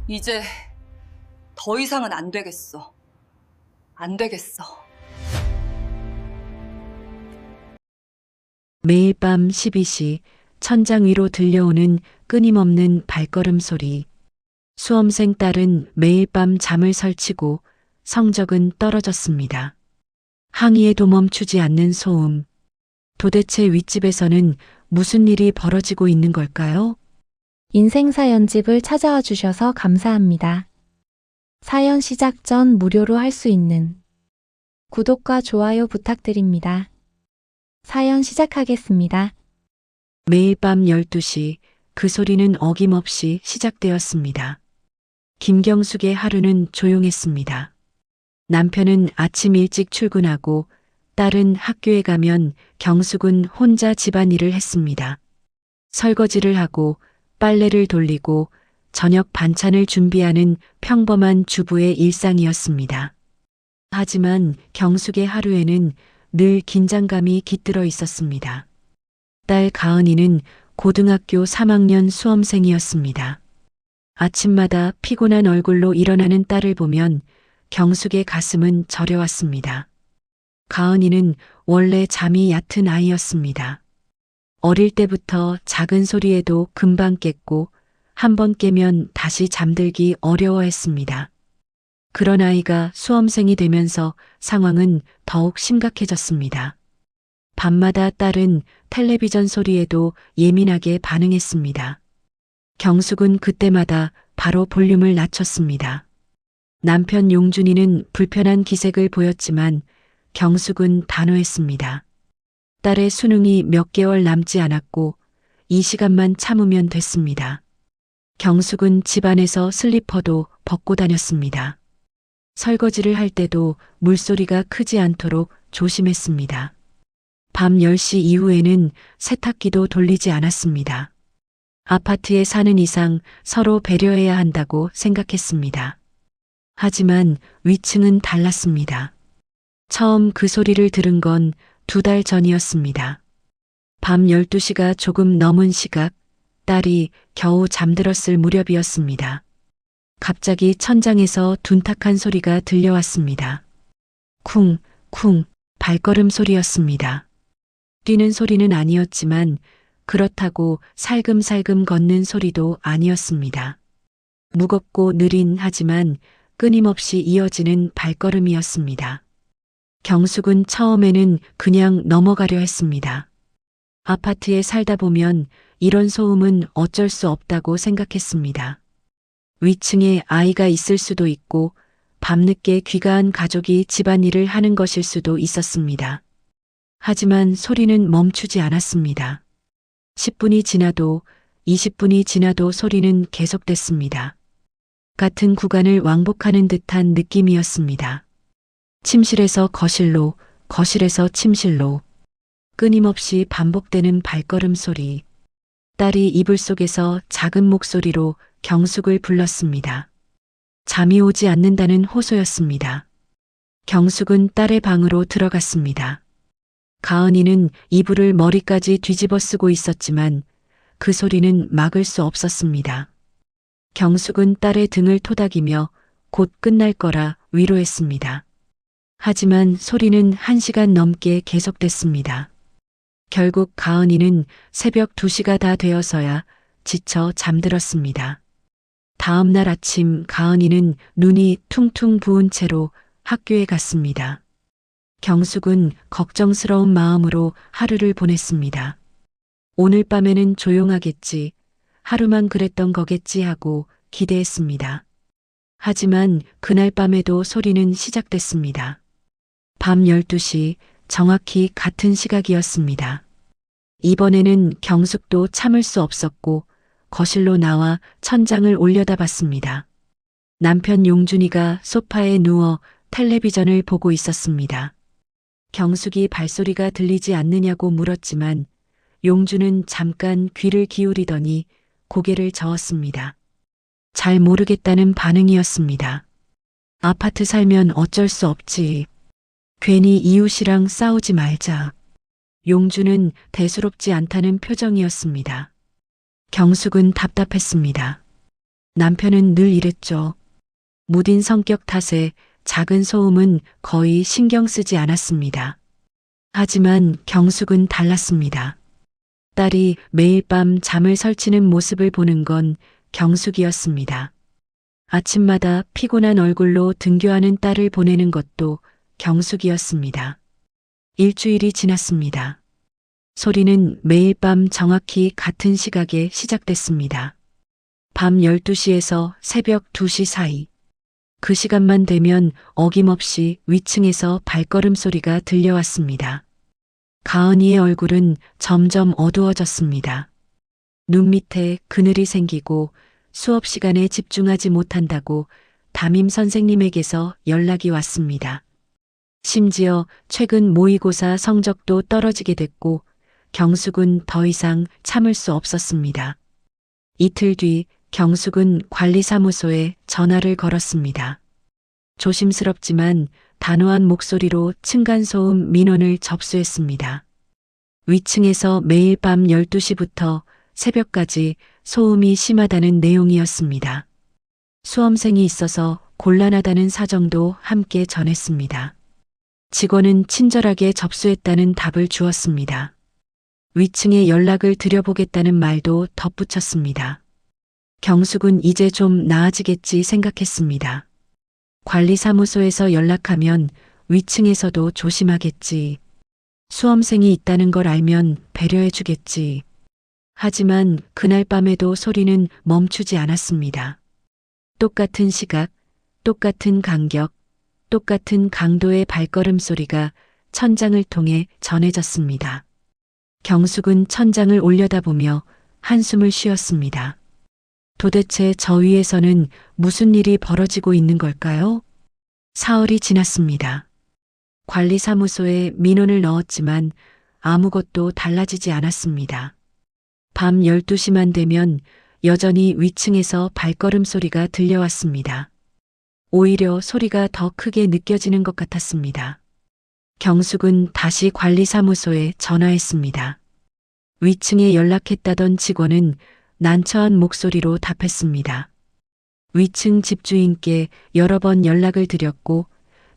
이제 더 이상은 안 되겠어. 안 되겠어. 매일 밤 12시 천장 위로 들려오는 끊임없는 발걸음 소리. 수험생 딸은 매일 밤 잠을 설치고 성적은 떨어졌습니다. 항의에도 멈추지 않는 소음. 도대체 윗집에서는 무슨 일이 벌어지고 있는 걸까요? 인생 사연집을 찾아와 주셔서 감사합니다. 사연 시작 전 무료로 할 수 있는 구독과 좋아요 부탁드립니다. 사연 시작하겠습니다. 매일 밤 12시 그 소리는 어김없이 시작되었습니다. 김경숙의 하루는 조용했습니다. 남편은 아침 일찍 출근하고 딸은 학교에 가면 경숙은 혼자 집안일을 했습니다. 설거지를 하고 빨래를 돌리고 저녁 반찬을 준비하는 평범한 주부의 일상이었습니다. 하지만 경숙의 하루에는 늘 긴장감이 깃들어 있었습니다. 딸 가은이는 고등학교 3학년 수험생이었습니다. 아침마다 피곤한 얼굴로 일어나는 딸을 보면 경숙의 가슴은 저려왔습니다. 가은이는 원래 잠이 얕은 아이였습니다. 어릴 때부터 작은 소리에도 금방 깼고 한 번 깨면 다시 잠들기 어려워했습니다. 그런 아이가 수험생이 되면서 상황은 더욱 심각해졌습니다. 밤마다 딸은 텔레비전 소리에도 예민하게 반응했습니다. 경숙은 그때마다 바로 볼륨을 낮췄습니다. 남편 용준이는 불편한 기색을 보였지만 경숙은 단호했습니다. 딸의 수능이 몇 개월 남지 않았고 이 시간만 참으면 됐습니다. 경숙은 집안에서 슬리퍼도 벗고 다녔습니다. 설거지를 할 때도 물소리가 크지 않도록 조심했습니다. 밤 10시 이후에는 세탁기도 돌리지 않았습니다. 아파트에 사는 이상 서로 배려해야 한다고 생각했습니다. 하지만 위층은 달랐습니다. 처음 그 소리를 들은 건 2달 전이었습니다. 밤 12시가 조금 넘은 시각, 딸이 겨우 잠들었을 무렵이었습니다. 갑자기 천장에서 둔탁한 소리가 들려왔습니다. 쿵, 쿵, 발걸음 소리였습니다. 뛰는 소리는 아니었지만 그렇다고 살금살금 걷는 소리도 아니었습니다. 무겁고 느린 하지만 끊임없이 이어지는 발걸음이었습니다. 경숙은 처음에는 그냥 넘어가려 했습니다. 아파트에 살다 보면 이런 소음은 어쩔 수 없다고 생각했습니다. 위층에 아이가 있을 수도 있고 밤늦게 귀가한 가족이 집안일을 하는 것일 수도 있었습니다. 하지만 소리는 멈추지 않았습니다. 10분이 지나도 20분이 지나도 소리는 계속됐습니다. 같은 구간을 왕복하는 듯한 느낌이었습니다. 침실에서 거실로, 거실에서 침실로, 끊임없이 반복되는 발걸음 소리. 딸이 이불 속에서 작은 목소리로 경숙을 불렀습니다. 잠이 오지 않는다는 호소였습니다. 경숙은 딸의 방으로 들어갔습니다. 가은이는 이불을 머리까지 뒤집어 쓰고 있었지만 그 소리는 막을 수 없었습니다. 경숙은 딸의 등을 토닥이며 곧 끝날 거라 위로했습니다. 하지만 소리는 1시간 넘게 계속됐습니다. 결국 가은이는 새벽 2시가 다 되어서야 지쳐 잠들었습니다. 다음 날 아침 가은이는 눈이 퉁퉁 부은 채로 학교에 갔습니다. 경숙은 걱정스러운 마음으로 하루를 보냈습니다. 오늘 밤에는 조용하겠지, 하루만 그랬던 거겠지 하고 기대했습니다. 하지만 그날 밤에도 소리는 시작됐습니다. 밤 12시 정확히 같은 시각이었습니다. 이번에는 경숙도 참을 수 없었고 거실로 나와 천장을 올려다봤습니다. 남편 용준이가 소파에 누워 텔레비전을 보고 있었습니다. 경숙이 발소리가 들리지 않느냐고 물었지만 용준은 잠깐 귀를 기울이더니 고개를 저었습니다. 잘 모르겠다는 반응이었습니다. 아파트 살면 어쩔 수 없지. 괜히 이웃이랑 싸우지 말자. 용준은 대수롭지 않다는 표정이었습니다. 경숙은 답답했습니다. 남편은 늘 이랬죠. 무딘 성격 탓에 작은 소음은 거의 신경 쓰지 않았습니다. 하지만 경숙은 달랐습니다. 딸이 매일 밤 잠을 설치는 모습을 보는 건 경숙이었습니다. 아침마다 피곤한 얼굴로 등교하는 딸을 보내는 것도 경숙이었습니다. 일주일이 지났습니다. 소리는 매일 밤 정확히 같은 시각에 시작됐습니다. 밤 12시에서 새벽 2시 사이. 그 시간만 되면 어김없이 위층에서 발걸음 소리가 들려왔습니다. 가은이의 얼굴은 점점 어두워졌습니다. 눈 밑에 그늘이 생기고 수업 시간에 집중하지 못한다고 담임 선생님에게서 연락이 왔습니다. 심지어 최근 모의고사 성적도 떨어지게 됐고 경숙은 더 이상 참을 수 없었습니다. 이틀 뒤 경숙은 관리사무소에 전화를 걸었습니다. 조심스럽지만 단호한 목소리로 층간소음 민원을 접수했습니다. 위층에서 매일 밤 12시부터 새벽까지 소음이 심하다는 내용이었습니다. 수험생이 있어서 곤란하다는 사정도 함께 전했습니다. 직원은 친절하게 접수했다는 답을 주었습니다. 위층에 연락을 드려보겠다는 말도 덧붙였습니다. 경숙은 이제 좀 나아지겠지 생각했습니다. 관리사무소에서 연락하면 위층에서도 조심하겠지. 수험생이 있다는 걸 알면 배려해주겠지. 하지만 그날 밤에도 소리는 멈추지 않았습니다. 똑같은 시각, 똑같은 간격, 똑같은 강도의 발걸음 소리가 천장을 통해 전해졌습니다. 경숙은 천장을 올려다보며 한숨을 쉬었습니다. 도대체 저 위에서는 무슨 일이 벌어지고 있는 걸까요? 사흘이 지났습니다. 관리사무소에 민원을 넣었지만 아무것도 달라지지 않았습니다. 밤 12시만 되면 여전히 위층에서 발걸음 소리가 들려왔습니다. 오히려 소리가 더 크게 느껴지는 것 같았습니다. 경숙은 다시 관리사무소에 전화했습니다. 위층에 연락했다던 직원은 난처한 목소리로 답했습니다. 위층 집주인께 여러 번 연락을 드렸고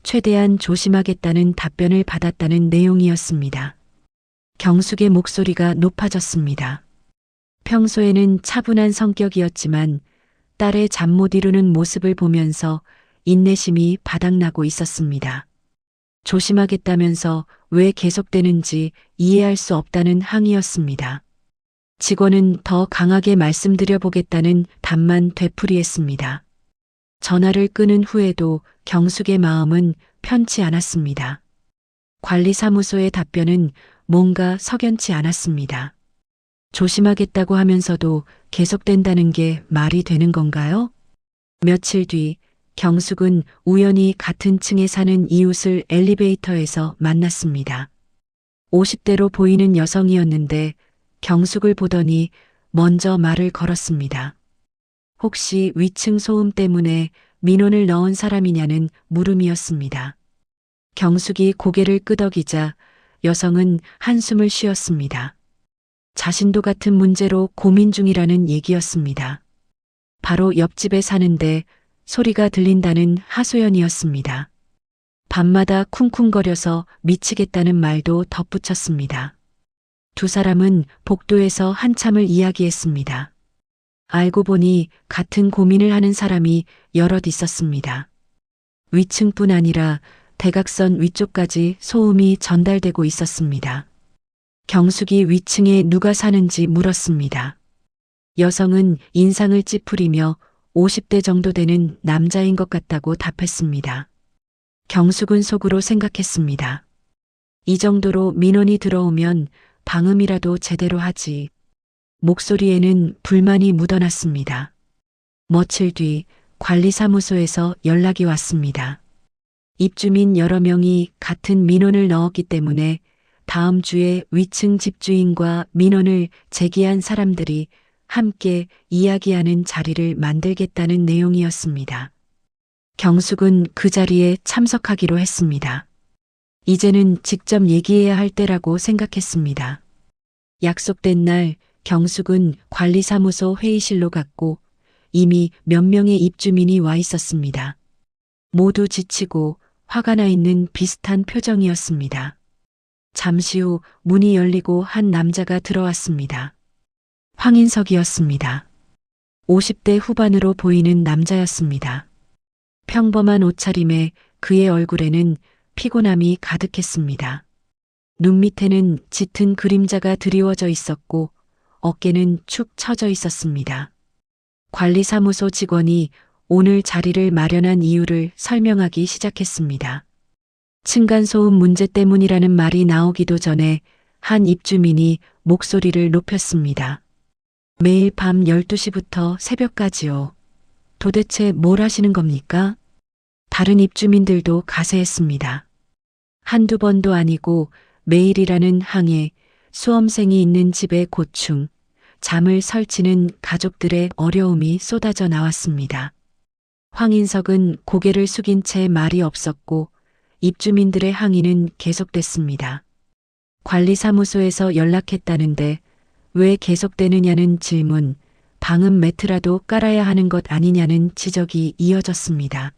최대한 조심하겠다는 답변을 받았다는 내용이었습니다. 경숙의 목소리가 높아졌습니다. 평소에는 차분한 성격이었지만 딸의 잠 못 이루는 모습을 보면서 인내심이 바닥나고 있었습니다. 조심하겠다면서 왜 계속되는지 이해할 수 없다는 항의였습니다. 직원은 더 강하게 말씀드려 보겠다는 답만 되풀이했습니다. 전화를 끊은 후에도 경숙의 마음은 편치 않았습니다. 관리사무소의 답변은 뭔가 석연치 않았습니다. 조심하겠다고 하면서도 계속된다는 게 말이 되는 건가요? 며칠 뒤 경숙은 우연히 같은 층에 사는 이웃을 엘리베이터에서 만났습니다. 50대로 보이는 여성이었는데 경숙을 보더니 먼저 말을 걸었습니다. 혹시 위층 소음 때문에 민원을 넣은 사람이냐는 물음이었습니다. 경숙이 고개를 끄덕이자 여성은 한숨을 쉬었습니다. 자신도 같은 문제로 고민 중이라는 얘기였습니다. 바로 옆집에 사는데 소리가 들린다는 하소연이었습니다. 밤마다 쿵쿵거려서 미치겠다는 말도 덧붙였습니다. 두 사람은 복도에서 한참을 이야기했습니다. 알고 보니 같은 고민을 하는 사람이 여럿 있었습니다. 위층뿐 아니라 대각선 위쪽까지 소음이 전달되고 있었습니다. 경숙이 위층에 누가 사는지 물었습니다. 여성은 인상을 찌푸리며 50대 정도 되는 남자인 것 같다고 답했습니다. 경숙은 속으로 생각했습니다. 이 정도로 민원이 들어오면 방음이라도 제대로 하지. 목소리에는 불만이 묻어났습니다. 며칠 뒤 관리사무소에서 연락이 왔습니다. 입주민 여러 명이 같은 민원을 넣었기 때문에 다음 주에 위층 집주인과 민원을 제기한 사람들이 함께 이야기하는 자리를 만들겠다는 내용이었습니다. 경숙은 그 자리에 참석하기로 했습니다. 이제는 직접 얘기해야 할 때라고 생각했습니다. 약속된 날 경숙은 관리사무소 회의실로 갔고 이미 몇 명의 입주민이 와 있었습니다. 모두 지치고 화가 나 있는 비슷한 표정이었습니다. 잠시 후 문이 열리고 한 남자가 들어왔습니다. 황인석이었습니다. 50대 후반으로 보이는 남자였습니다. 평범한 옷차림에 그의 얼굴에는 피곤함이 가득했습니다. 눈 밑에는 짙은 그림자가 드리워져 있었고 어깨는 축 처져 있었습니다. 관리사무소 직원이 오늘 자리를 마련한 이유를 설명하기 시작했습니다. 층간소음 문제 때문이라는 말이 나오기도 전에 한 입주민이 목소리를 높였습니다. 매일 밤 12시부터 새벽까지요. 도대체 뭘 하시는 겁니까? 다른 입주민들도 가세했습니다. 한두 번도 아니고 매일이라는 항해, 수험생이 있는 집의 고충, 잠을 설치는 가족들의 어려움이 쏟아져 나왔습니다. 황인석은 고개를 숙인 채 말이 없었고 입주민들의 항의는 계속됐습니다. 관리사무소에서 연락했다는데 왜 계속되느냐는 질문, 방음 매트라도 깔아야 하는 것 아니냐는 지적이 이어졌습니다.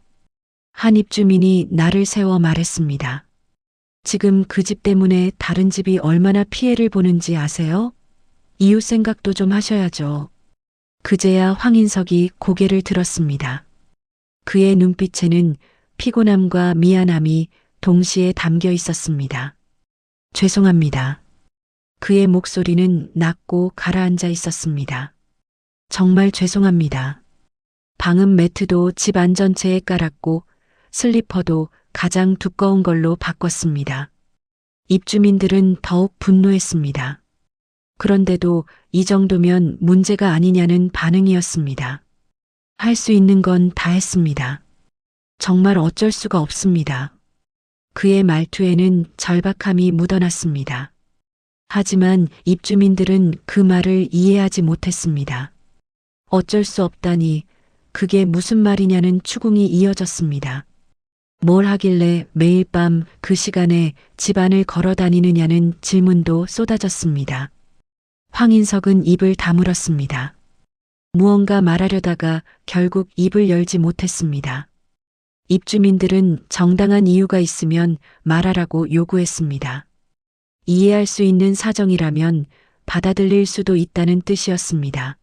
한 입주민이 날을 세워 말했습니다. 지금 그 집 때문에 다른 집이 얼마나 피해를 보는지 아세요? 이웃 생각도 좀 하셔야죠. 그제야 황인석이 고개를 들었습니다. 그의 눈빛에는 피곤함과 미안함이 동시에 담겨 있었습니다. 죄송합니다. 그의 목소리는 낮고 가라앉아 있었습니다. 정말 죄송합니다. 방음 매트도 집 안전체에 깔았고 슬리퍼도 가장 두꺼운 걸로 바꿨습니다. 입주민들은 더욱 분노했습니다. 그런데도 이 정도면 문제가 아니냐는 반응이었습니다. 할 수 있는 건 다 했습니다. 정말 어쩔 수가 없습니다. 그의 말투에는 절박함이 묻어났습니다. 하지만 입주민들은 그 말을 이해하지 못했습니다. 어쩔 수 없다니 그게 무슨 말이냐는 추궁이 이어졌습니다. 뭘 하길래 매일 밤 그 시간에 집안을 걸어 다니느냐는 질문도 쏟아졌습니다. 황인석은 입을 다물었습니다. 무언가 말하려다가 결국 입을 열지 못했습니다. 입주민들은 정당한 이유가 있으면 말하라고 요구했습니다. 이해할 수 있는 사정이라면 받아들일 수도 있다는 뜻이었습니다.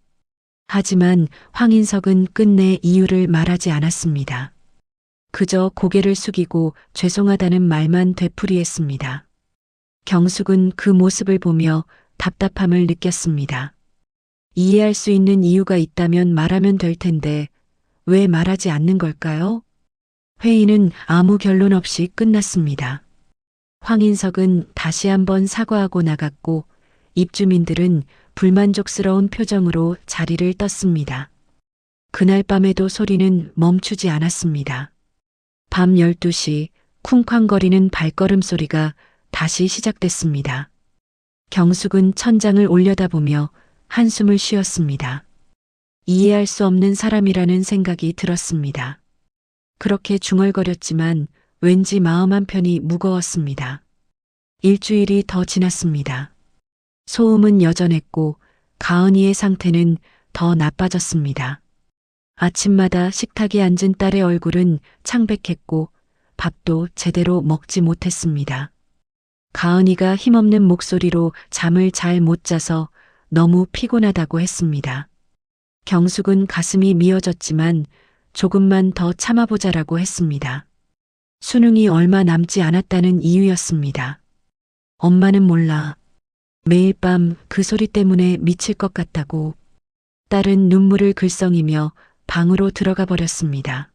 하지만 황인석은 끝내 이유를 말하지 않았습니다. 그저 고개를 숙이고 죄송하다는 말만 되풀이했습니다. 경숙은 그 모습을 보며 답답함을 느꼈습니다. 이해할 수 있는 이유가 있다면 말하면 될 텐데 왜 말하지 않는 걸까요? 회의는 아무 결론 없이 끝났습니다. 황인석은 다시 한번 사과하고 나갔고 입주민들은 불만족스러운 표정으로 자리를 떴습니다. 그날 밤에도 소리는 멈추지 않았습니다. 밤 12시 쿵쾅거리는 발걸음 소리가 다시 시작됐습니다. 경숙은 천장을 올려다보며 한숨을 쉬었습니다. 이해할 수 없는 사람이라는 생각이 들었습니다. 그렇게 중얼거렸지만 왠지 마음 한편이 무거웠습니다. 일주일이 더 지났습니다. 소음은 여전했고 가은이의 상태는 더 나빠졌습니다. 아침마다 식탁에 앉은 딸의 얼굴은 창백했고 밥도 제대로 먹지 못했습니다. 가은이가 힘없는 목소리로 잠을 잘 못 자서 너무 피곤하다고 했습니다. 경숙은 가슴이 미어졌지만 조금만 더 참아보자라고 했습니다. 수능이 얼마 남지 않았다는 이유였습니다. 엄마는 몰라. 매일 밤 그 소리 때문에 미칠 것 같다고. 딸은 눈물을 글썽이며 방으로 들어가 버렸습니다.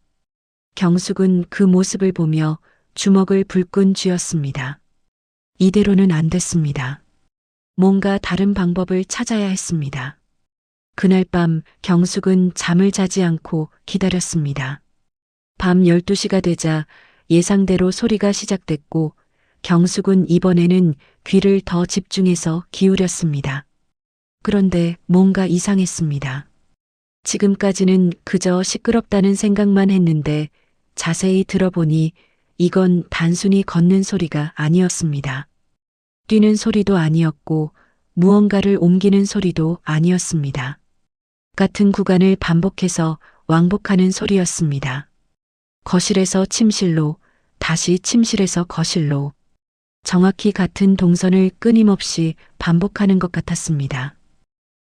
경숙은 그 모습을 보며 주먹을 불끈 쥐었습니다. 이대로는 안 됐습니다. 뭔가 다른 방법을 찾아야 했습니다. 그날 밤 경숙은 잠을 자지 않고 기다렸습니다. 밤 12시가 되자 예상대로 소리가 시작됐고 경숙은 이번에는 귀를 더 집중해서 기울였습니다. 그런데 뭔가 이상했습니다. 지금까지는 그저 시끄럽다는 생각만 했는데 자세히 들어보니 이건 단순히 걷는 소리가 아니었습니다. 뛰는 소리도 아니었고 무언가를 옮기는 소리도 아니었습니다. 같은 구간을 반복해서 왕복하는 소리였습니다. 거실에서 침실로, 다시 침실에서 거실로. 정확히 같은 동선을 끊임없이 반복하는 것 같았습니다.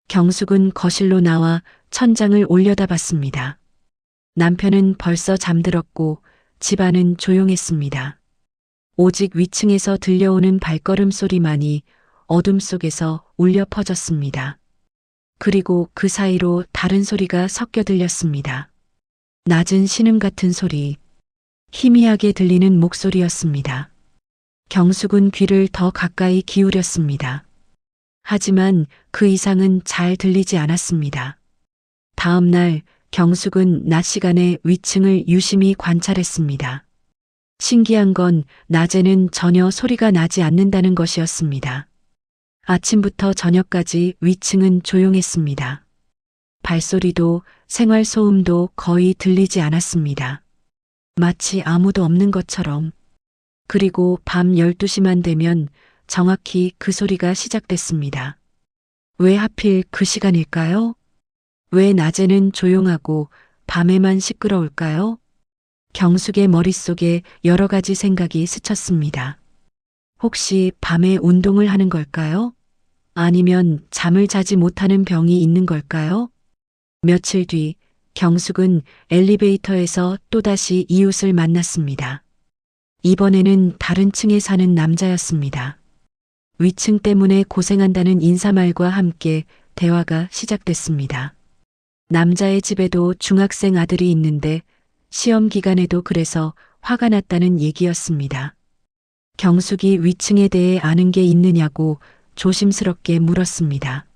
경숙은 거실로 나와 천장을 올려다봤습니다. 남편은 벌써 잠들었고 집안은 조용했습니다. 오직 위층에서 들려오는 발걸음 소리만이 어둠 속에서 울려 퍼졌습니다. 그리고 그 사이로 다른 소리가 섞여 들렸습니다. 낮은 신음 같은 소리, 희미하게 들리는 목소리였습니다. 경숙은 귀를 더 가까이 기울였습니다. 하지만 그 이상은 잘 들리지 않았습니다. 다음 날 경숙은 낮 시간에 위층을 유심히 관찰했습니다. 신기한 건 낮에는 전혀 소리가 나지 않는다는 것이었습니다. 아침부터 저녁까지 위층은 조용했습니다. 발소리도 생활소음도 거의 들리지 않았습니다. 마치 아무도 없는 것처럼. 그리고 밤 12시만 되면 정확히 그 소리가 시작됐습니다. 왜 하필 그 시간일까요? 왜 낮에는 조용하고 밤에만 시끄러울까요? 경숙의 머릿속에 여러 가지 생각이 스쳤습니다. 혹시 밤에 운동을 하는 걸까요? 아니면 잠을 자지 못하는 병이 있는 걸까요? 며칠 뒤 경숙은 엘리베이터에서 또다시 이웃을 만났습니다. 이번에는 다른 층에 사는 남자였습니다. 위층 때문에 고생한다는 인사말과 함께 대화가 시작됐습니다. 남자의 집에도 중학생 아들이 있는데 시험 기간에도 그래서 화가 났다는 얘기였습니다. 경숙이 위층에 대해 아는 게 있느냐고 조심스럽게 물었습니다.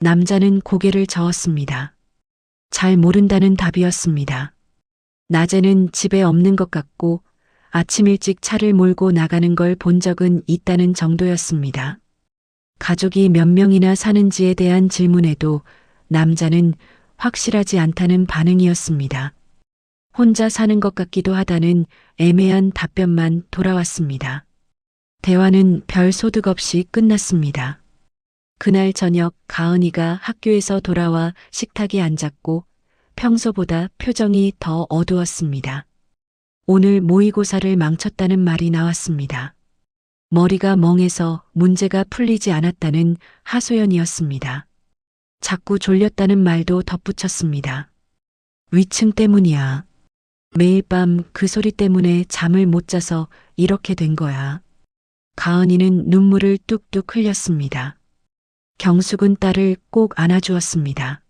남자는 고개를 저었습니다. 잘 모른다는 답이었습니다. 낮에는 집에 없는 것 같고 아침 일찍 차를 몰고 나가는 걸 본 적은 있다는 정도였습니다. 가족이 몇 명이나 사는지에 대한 질문에도 남자는 확실하지 않다는 반응이었습니다. 혼자 사는 것 같기도 하다는 애매한 답변만 돌아왔습니다. 대화는 별 소득 없이 끝났습니다. 그날 저녁 가은이가 학교에서 돌아와 식탁에 앉았고 평소보다 표정이 더 어두웠습니다. 오늘 모의고사를 망쳤다는 말이 나왔습니다. 머리가 멍해서 문제가 풀리지 않았다는 하소연이었습니다. 자꾸 졸렸다는 말도 덧붙였습니다. 위층 때문이야. 매일 밤 그 소리 때문에 잠을 못 자서 이렇게 된 거야. 가은이는 눈물을 뚝뚝 흘렸습니다. 경숙은 딸을 꼭 안아주었습니다.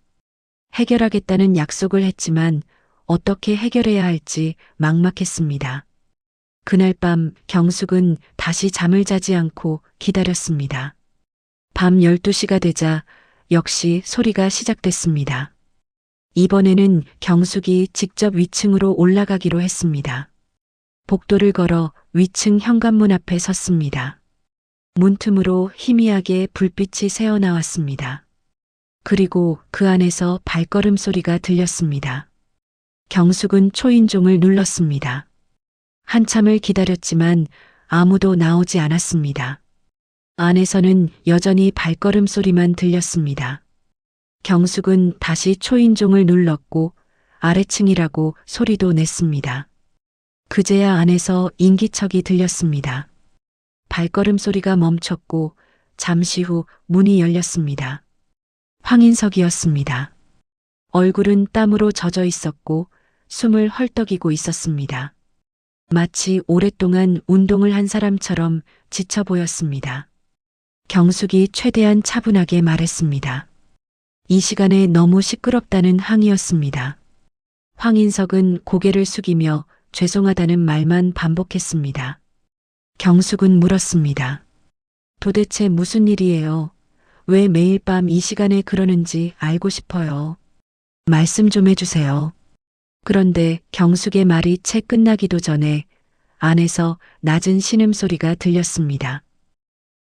해결하겠다는 약속을 했지만 어떻게 해결해야 할지 막막했습니다. 그날 밤 경숙은 다시 잠을 자지 않고 기다렸습니다. 밤 12시가 되자 역시 소리가 시작됐습니다. 이번에는 경숙이 직접 위층으로 올라가기로 했습니다. 복도를 걸어 위층 현관문 앞에 섰습니다. 문틈으로 희미하게 불빛이 새어나왔습니다. 그리고 그 안에서 발걸음 소리가 들렸습니다. 경숙은 초인종을 눌렀습니다. 한참을 기다렸지만 아무도 나오지 않았습니다. 안에서는 여전히 발걸음 소리만 들렸습니다. 경숙은 다시 초인종을 눌렀고 아래층이라고 소리도 냈습니다. 그제야 안에서 인기척이 들렸습니다. 발걸음 소리가 멈췄고 잠시 후 문이 열렸습니다. 황인석이었습니다. 얼굴은 땀으로 젖어 있었고 숨을 헐떡이고 있었습니다. 마치 오랫동안 운동을 한 사람처럼 지쳐 보였습니다. 경숙이 최대한 차분하게 말했습니다. 이 시간에 너무 시끄럽다는 항의였습니다. 황인석은 고개를 숙이며 죄송하다는 말만 반복했습니다. 경숙은 물었습니다. 도대체 무슨 일이에요? 왜 매일 밤 이 시간에 그러는지 알고 싶어요. 말씀 좀 해주세요. 그런데 경숙의 말이 채 끝나기도 전에 안에서 낮은 신음소리가 들렸습니다.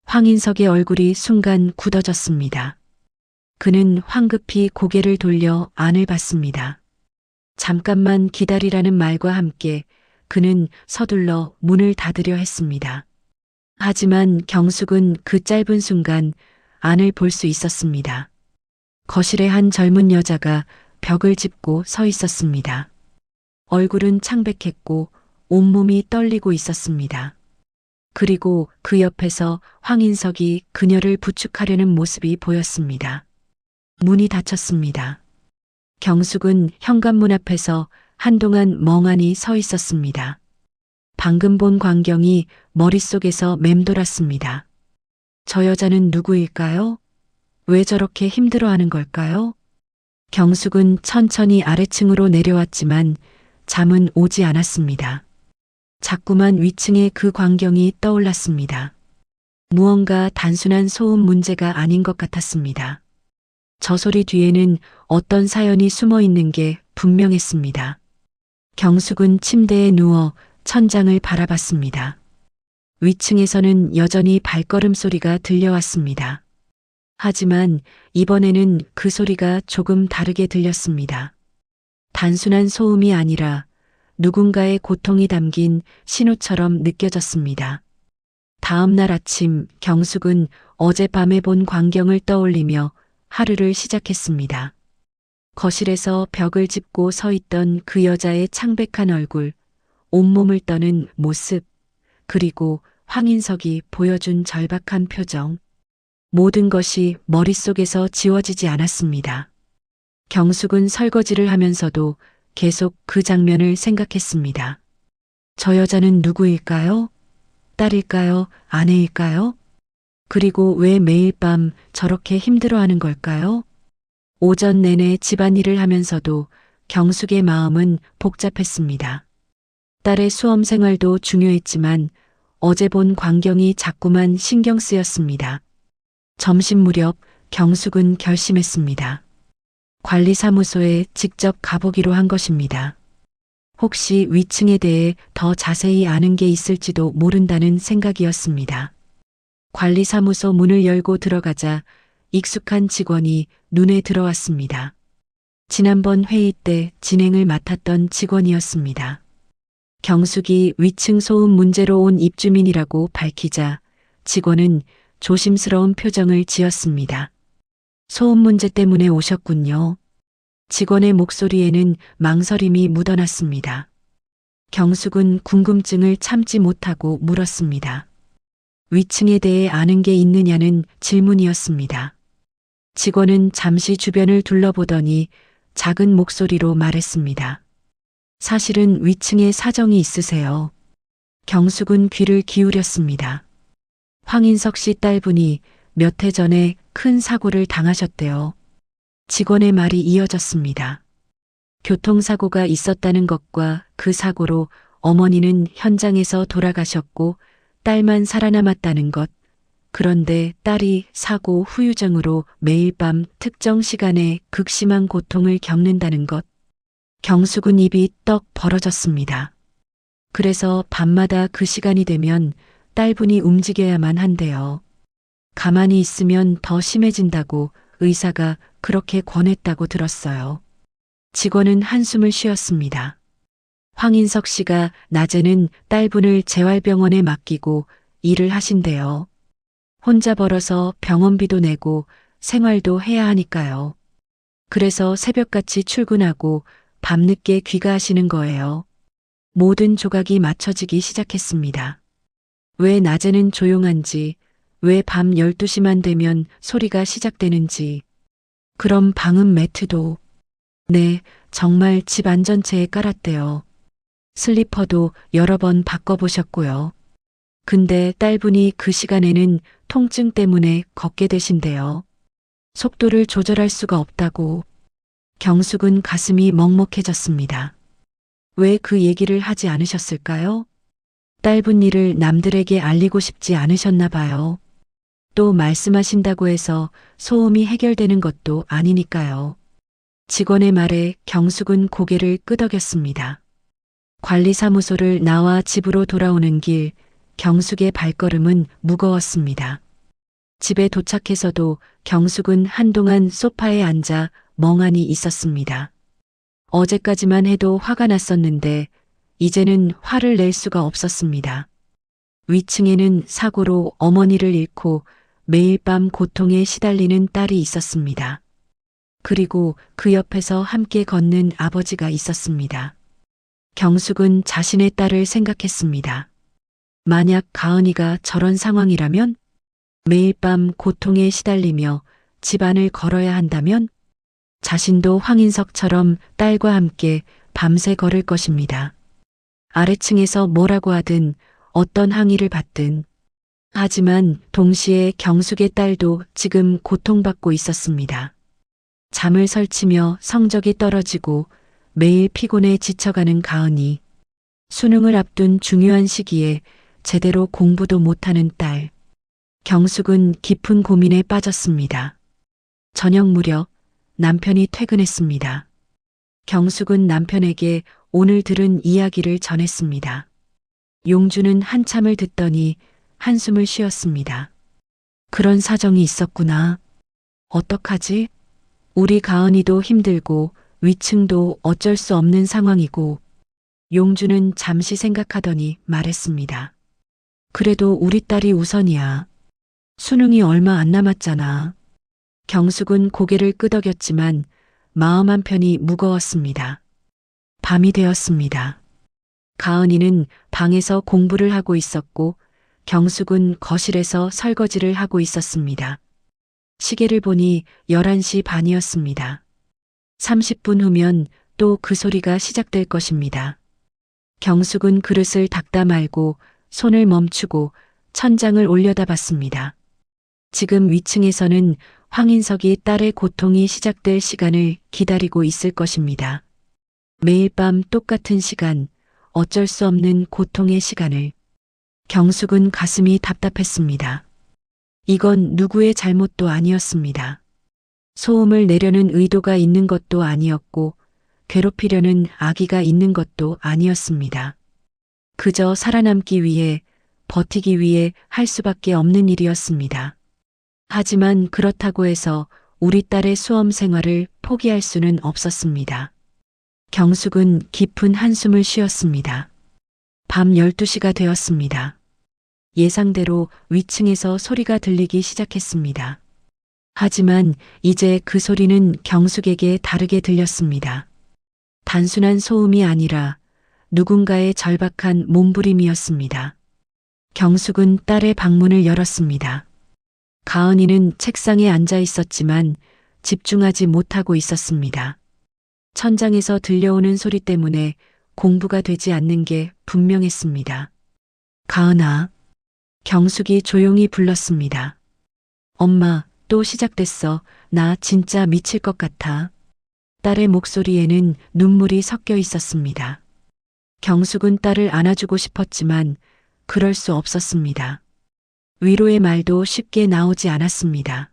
황인석의 얼굴이 순간 굳어졌습니다. 그는 황급히 고개를 돌려 안을 봤습니다. 잠깐만 기다리라는 말과 함께 그는 서둘러 문을 닫으려 했습니다. 하지만 경숙은 그 짧은 순간 안을 볼 수 있었습니다. 거실에 한 젊은 여자가 벽을 짚고 서 있었습니다. 얼굴은 창백했고 온몸이 떨리고 있었습니다. 그리고 그 옆에서 황인석이 그녀를 부축하려는 모습이 보였습니다. 문이 닫혔습니다. 경숙은 현관문 앞에서 한동안 멍하니 서 있었습니다. 방금 본 광경이 머릿속에서 맴돌았습니다. 저 여자는 누구일까요? 왜 저렇게 힘들어하는 걸까요? 경숙은 천천히 아래층으로 내려왔지만 잠은 오지 않았습니다. 자꾸만 위층의 그 광경이 떠올랐습니다. 무언가 단순한 소음 문제가 아닌 것 같았습니다. 저 소리 뒤에는 어떤 사연이 숨어 있는 게 분명했습니다. 경숙은 침대에 누워 천장을 바라봤습니다. 위층에서는 여전히 발걸음 소리가 들려왔습니다. 하지만 이번에는 그 소리가 조금 다르게 들렸습니다. 단순한 소음이 아니라 누군가의 고통이 담긴 신호처럼 느껴졌습니다. 다음 날 아침 경숙은 어젯밤에 본 광경을 떠올리며 하루를 시작했습니다. 거실에서 벽을 짚고 서 있던 그 여자의 창백한 얼굴, 온몸을 떠는 모습, 그리고 황인석이 보여준 절박한 표정. 모든 것이 머릿속에서 지워지지 않았습니다. 경숙은 설거지를 하면서도 계속 그 장면을 생각했습니다. 저 여자는 누구일까요? 딸일까요? 아내일까요? 그리고 왜 매일 밤 저렇게 힘들어하는 걸까요? 오전 내내 집안일을 하면서도 경숙의 마음은 복잡했습니다. 딸의 수험 생활도 중요했지만 어제 본 광경이 자꾸만 신경 쓰였습니다. 점심 무렵 경숙은 결심했습니다. 관리사무소에 직접 가보기로 한 것입니다. 혹시 위층에 대해 더 자세히 아는 게 있을지도 모른다는 생각이었습니다. 관리사무소 문을 열고 들어가자 익숙한 직원이 눈에 들어왔습니다. 지난번 회의 때 진행을 맡았던 직원이었습니다. 경숙이 위층 소음 문제로 온 입주민이라고 밝히자 직원은 조심스러운 표정을 지었습니다. 소음 문제 때문에 오셨군요. 직원의 목소리에는 망설임이 묻어났습니다. 경숙은 궁금증을 참지 못하고 물었습니다. 위층에 대해 아는 게 있느냐는 질문이었습니다. 직원은 잠시 주변을 둘러보더니 작은 목소리로 말했습니다. 사실은 위층에 사정이 있으세요. 경숙은 귀를 기울였습니다. 황인석 씨 딸분이 몇 해 전에 큰 사고를 당하셨대요. 직원의 말이 이어졌습니다. 교통사고가 있었다는 것과 그 사고로 어머니는 현장에서 돌아가셨고 딸만 살아남았다는 것. 그런데 딸이 사고 후유증으로 매일 밤 특정 시간에 극심한 고통을 겪는다는 것. 경숙은 입이 떡 벌어졌습니다. 그래서 밤마다 그 시간이 되면 딸분이 움직여야만 한대요. 가만히 있으면 더 심해진다고 의사가 그렇게 권했다고 들었어요. 직원은 한숨을 쉬었습니다. 황인석 씨가 낮에는 딸분을 재활병원에 맡기고 일을 하신대요. 혼자 벌어서 병원비도 내고 생활도 해야 하니까요. 그래서 새벽같이 출근하고 밤늦게 귀가하시는 거예요. 모든 조각이 맞춰지기 시작했습니다. 왜 낮에는 조용한지, 왜 밤 12시만 되면 소리가 시작되는지. 그럼 방음 매트도. 네, 정말 집 안전체에 깔았대요. 슬리퍼도 여러 번 바꿔보셨고요. 근데 딸분이 그 시간에는 통증 때문에 걷게 되신대요. 속도를 조절할 수가 없다고. 경숙은 가슴이 먹먹해졌습니다. 왜 그 얘기를 하지 않으셨을까요? 딸분 일을 남들에게 알리고 싶지 않으셨나 봐요. 또 말씀하신다고 해서 소음이 해결되는 것도 아니니까요. 직원의 말에 경숙은 고개를 끄덕였습니다. 관리사무소를 나와 집으로 돌아오는 길, 경숙의 발걸음은 무거웠습니다. 집에 도착해서도 경숙은 한동안 소파에 앉아 멍하니 있었습니다. 어제까지만 해도 화가 났었는데 이제는 화를 낼 수가 없었습니다. 위층에는 사고로 어머니를 잃고 매일 밤 고통에 시달리는 딸이 있었습니다. 그리고 그 옆에서 함께 걷는 아버지가 있었습니다. 경숙은 자신의 딸을 생각했습니다. 만약 가은이가 저런 상황이라면, 매일 밤 고통에 시달리며 집안을 걸어야 한다면 자신도 황인석처럼 딸과 함께 밤새 걸을 것입니다. 아래층에서 뭐라고 하든 어떤 항의를 받든. 하지만 동시에 경숙의 딸도 지금 고통받고 있었습니다. 잠을 설치며 성적이 떨어지고 매일 피곤에 지쳐가는 가은이, 수능을 앞둔 중요한 시기에 제대로 공부도 못하는 딸. 경숙은 깊은 고민에 빠졌습니다. 저녁 무렵 남편이 퇴근했습니다. 경숙은 남편에게 오늘 들은 이야기를 전했습니다. 용주는 한참을 듣더니 한숨을 쉬었습니다. 그런 사정이 있었구나. 어떡하지? 우리 가은이도 힘들고 위층도 어쩔 수 없는 상황이고. 용주는 잠시 생각하더니 말했습니다. 그래도 우리 딸이 우선이야. 수능이 얼마 안 남았잖아. 경숙은 고개를 끄덕였지만 마음 한편이 무거웠습니다. 밤이 되었습니다. 가은이는 방에서 공부를 하고 있었고 경숙은 거실에서 설거지를 하고 있었습니다. 시계를 보니 11시 반이었습니다. 30분 후면 또 그 소리가 시작될 것입니다. 경숙은 그릇을 닦다 말고 손을 멈추고 천장을 올려다봤습니다. 지금 위층에서는 황인석이 딸의 고통이 시작될 시간을 기다리고 있을 것입니다. 매일 밤 똑같은 시간, 어쩔 수 없는 고통의 시간을. 경숙은 가슴이 답답했습니다. 이건 누구의 잘못도 아니었습니다. 소음을 내려는 의도가 있는 것도 아니었고 괴롭히려는 악의가 있는 것도 아니었습니다. 그저 살아남기 위해, 버티기 위해 할 수밖에 없는 일이었습니다. 하지만 그렇다고 해서 우리 딸의 수험 생활을 포기할 수는 없었습니다. 경숙은 깊은 한숨을 쉬었습니다. 밤 12시가 되었습니다. 예상대로 위층에서 소리가 들리기 시작했습니다. 하지만 이제 그 소리는 경숙에게 다르게 들렸습니다. 단순한 소음이 아니라 누군가의 절박한 몸부림이었습니다. 경숙은 딸의 방문을 열었습니다. 가은이는 책상에 앉아 있었지만 집중하지 못하고 있었습니다. 천장에서 들려오는 소리 때문에 공부가 되지 않는 게 분명했습니다. 가은아. 경숙이 조용히 불렀습니다. 엄마, 또 시작됐어. 나 진짜 미칠 것 같아. 딸의 목소리에는 눈물이 섞여 있었습니다. 경숙은 딸을 안아주고 싶었지만 그럴 수 없었습니다. 위로의 말도 쉽게 나오지 않았습니다.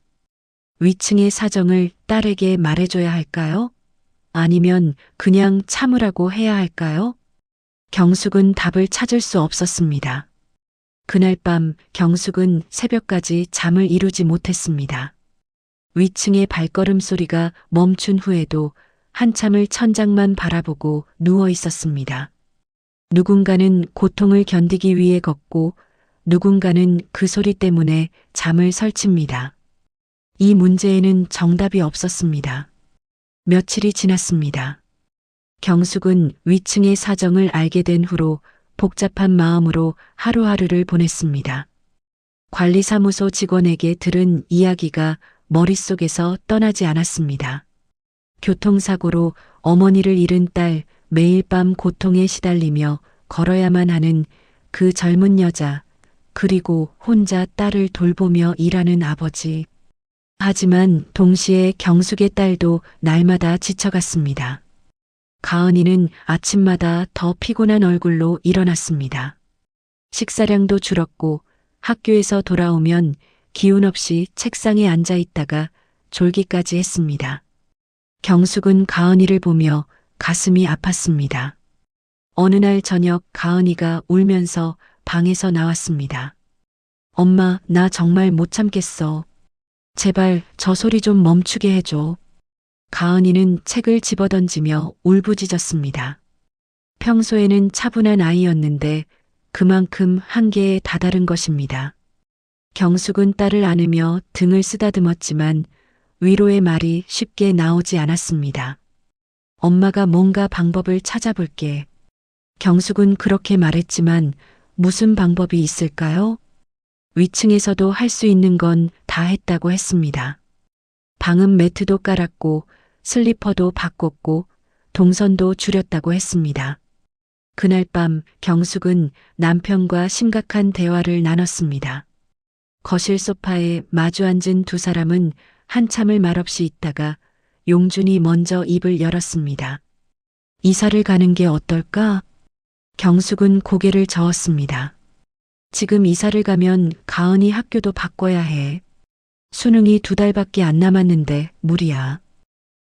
위층의 사정을 딸에게 말해줘야 할까요? 아니면 그냥 참으라고 해야 할까요? 경숙은 답을 찾을 수 없었습니다. 그날 밤 경숙은 새벽까지 잠을 이루지 못했습니다. 위층의 발걸음 소리가 멈춘 후에도 한참을 천장만 바라보고 누워 있었습니다. 누군가는 고통을 견디기 위해 걷고 누군가는 그 소리 때문에 잠을 설칩니다. 이 문제에는 정답이 없었습니다. 며칠이 지났습니다. 경숙은 위층의 사정을 알게 된 후로 복잡한 마음으로 하루하루를 보냈습니다. 관리사무소 직원에게 들은 이야기가 머릿속에서 떠나지 않았습니다. 교통사고로 어머니를 잃은 딸, 매일 밤 고통에 시달리며 걸어야만 하는 그 젊은 여자, 그리고 혼자 딸을 돌보며 일하는 아버지. 하지만 동시에 경숙의 딸도 날마다 지쳐갔습니다. 가은이는 아침마다 더 피곤한 얼굴로 일어났습니다. 식사량도 줄었고 학교에서 돌아오면 기운 없이 책상에 앉아 있다가 졸기까지 했습니다. 경숙은 가은이를 보며 가슴이 아팠습니다. 어느 날 저녁 가은이가 울면서 방에서 나왔습니다. 엄마, 나 정말 못 참겠어. 제발 저 소리 좀 멈추게 해줘. 가은이는 책을 집어던지며 울부짖었습니다. 평소에는 차분한 아이였는데 그만큼 한계에 다다른 것입니다. 경숙은 딸을 안으며 등을 쓰다듬었지만 위로의 말이 쉽게 나오지 않았습니다. 엄마가 뭔가 방법을 찾아볼게. 경숙은 그렇게 말했지만 무슨 방법이 있을까요? 위층에서도 할 수 있는 건 다 했다고 했습니다. 방음 매트도 깔았고 슬리퍼도 바꿨고 동선도 줄였다고 했습니다. 그날 밤 경숙은 남편과 심각한 대화를 나눴습니다. 거실 소파에 마주 앉은 두 사람은 한참을 말없이 있다가 용준이 먼저 입을 열었습니다. 이사를 가는 게 어떨까? 경숙은 고개를 저었습니다. 지금 이사를 가면 가은이 학교도 바꿔야 해. 수능이 2달밖에 안 남았는데 무리야.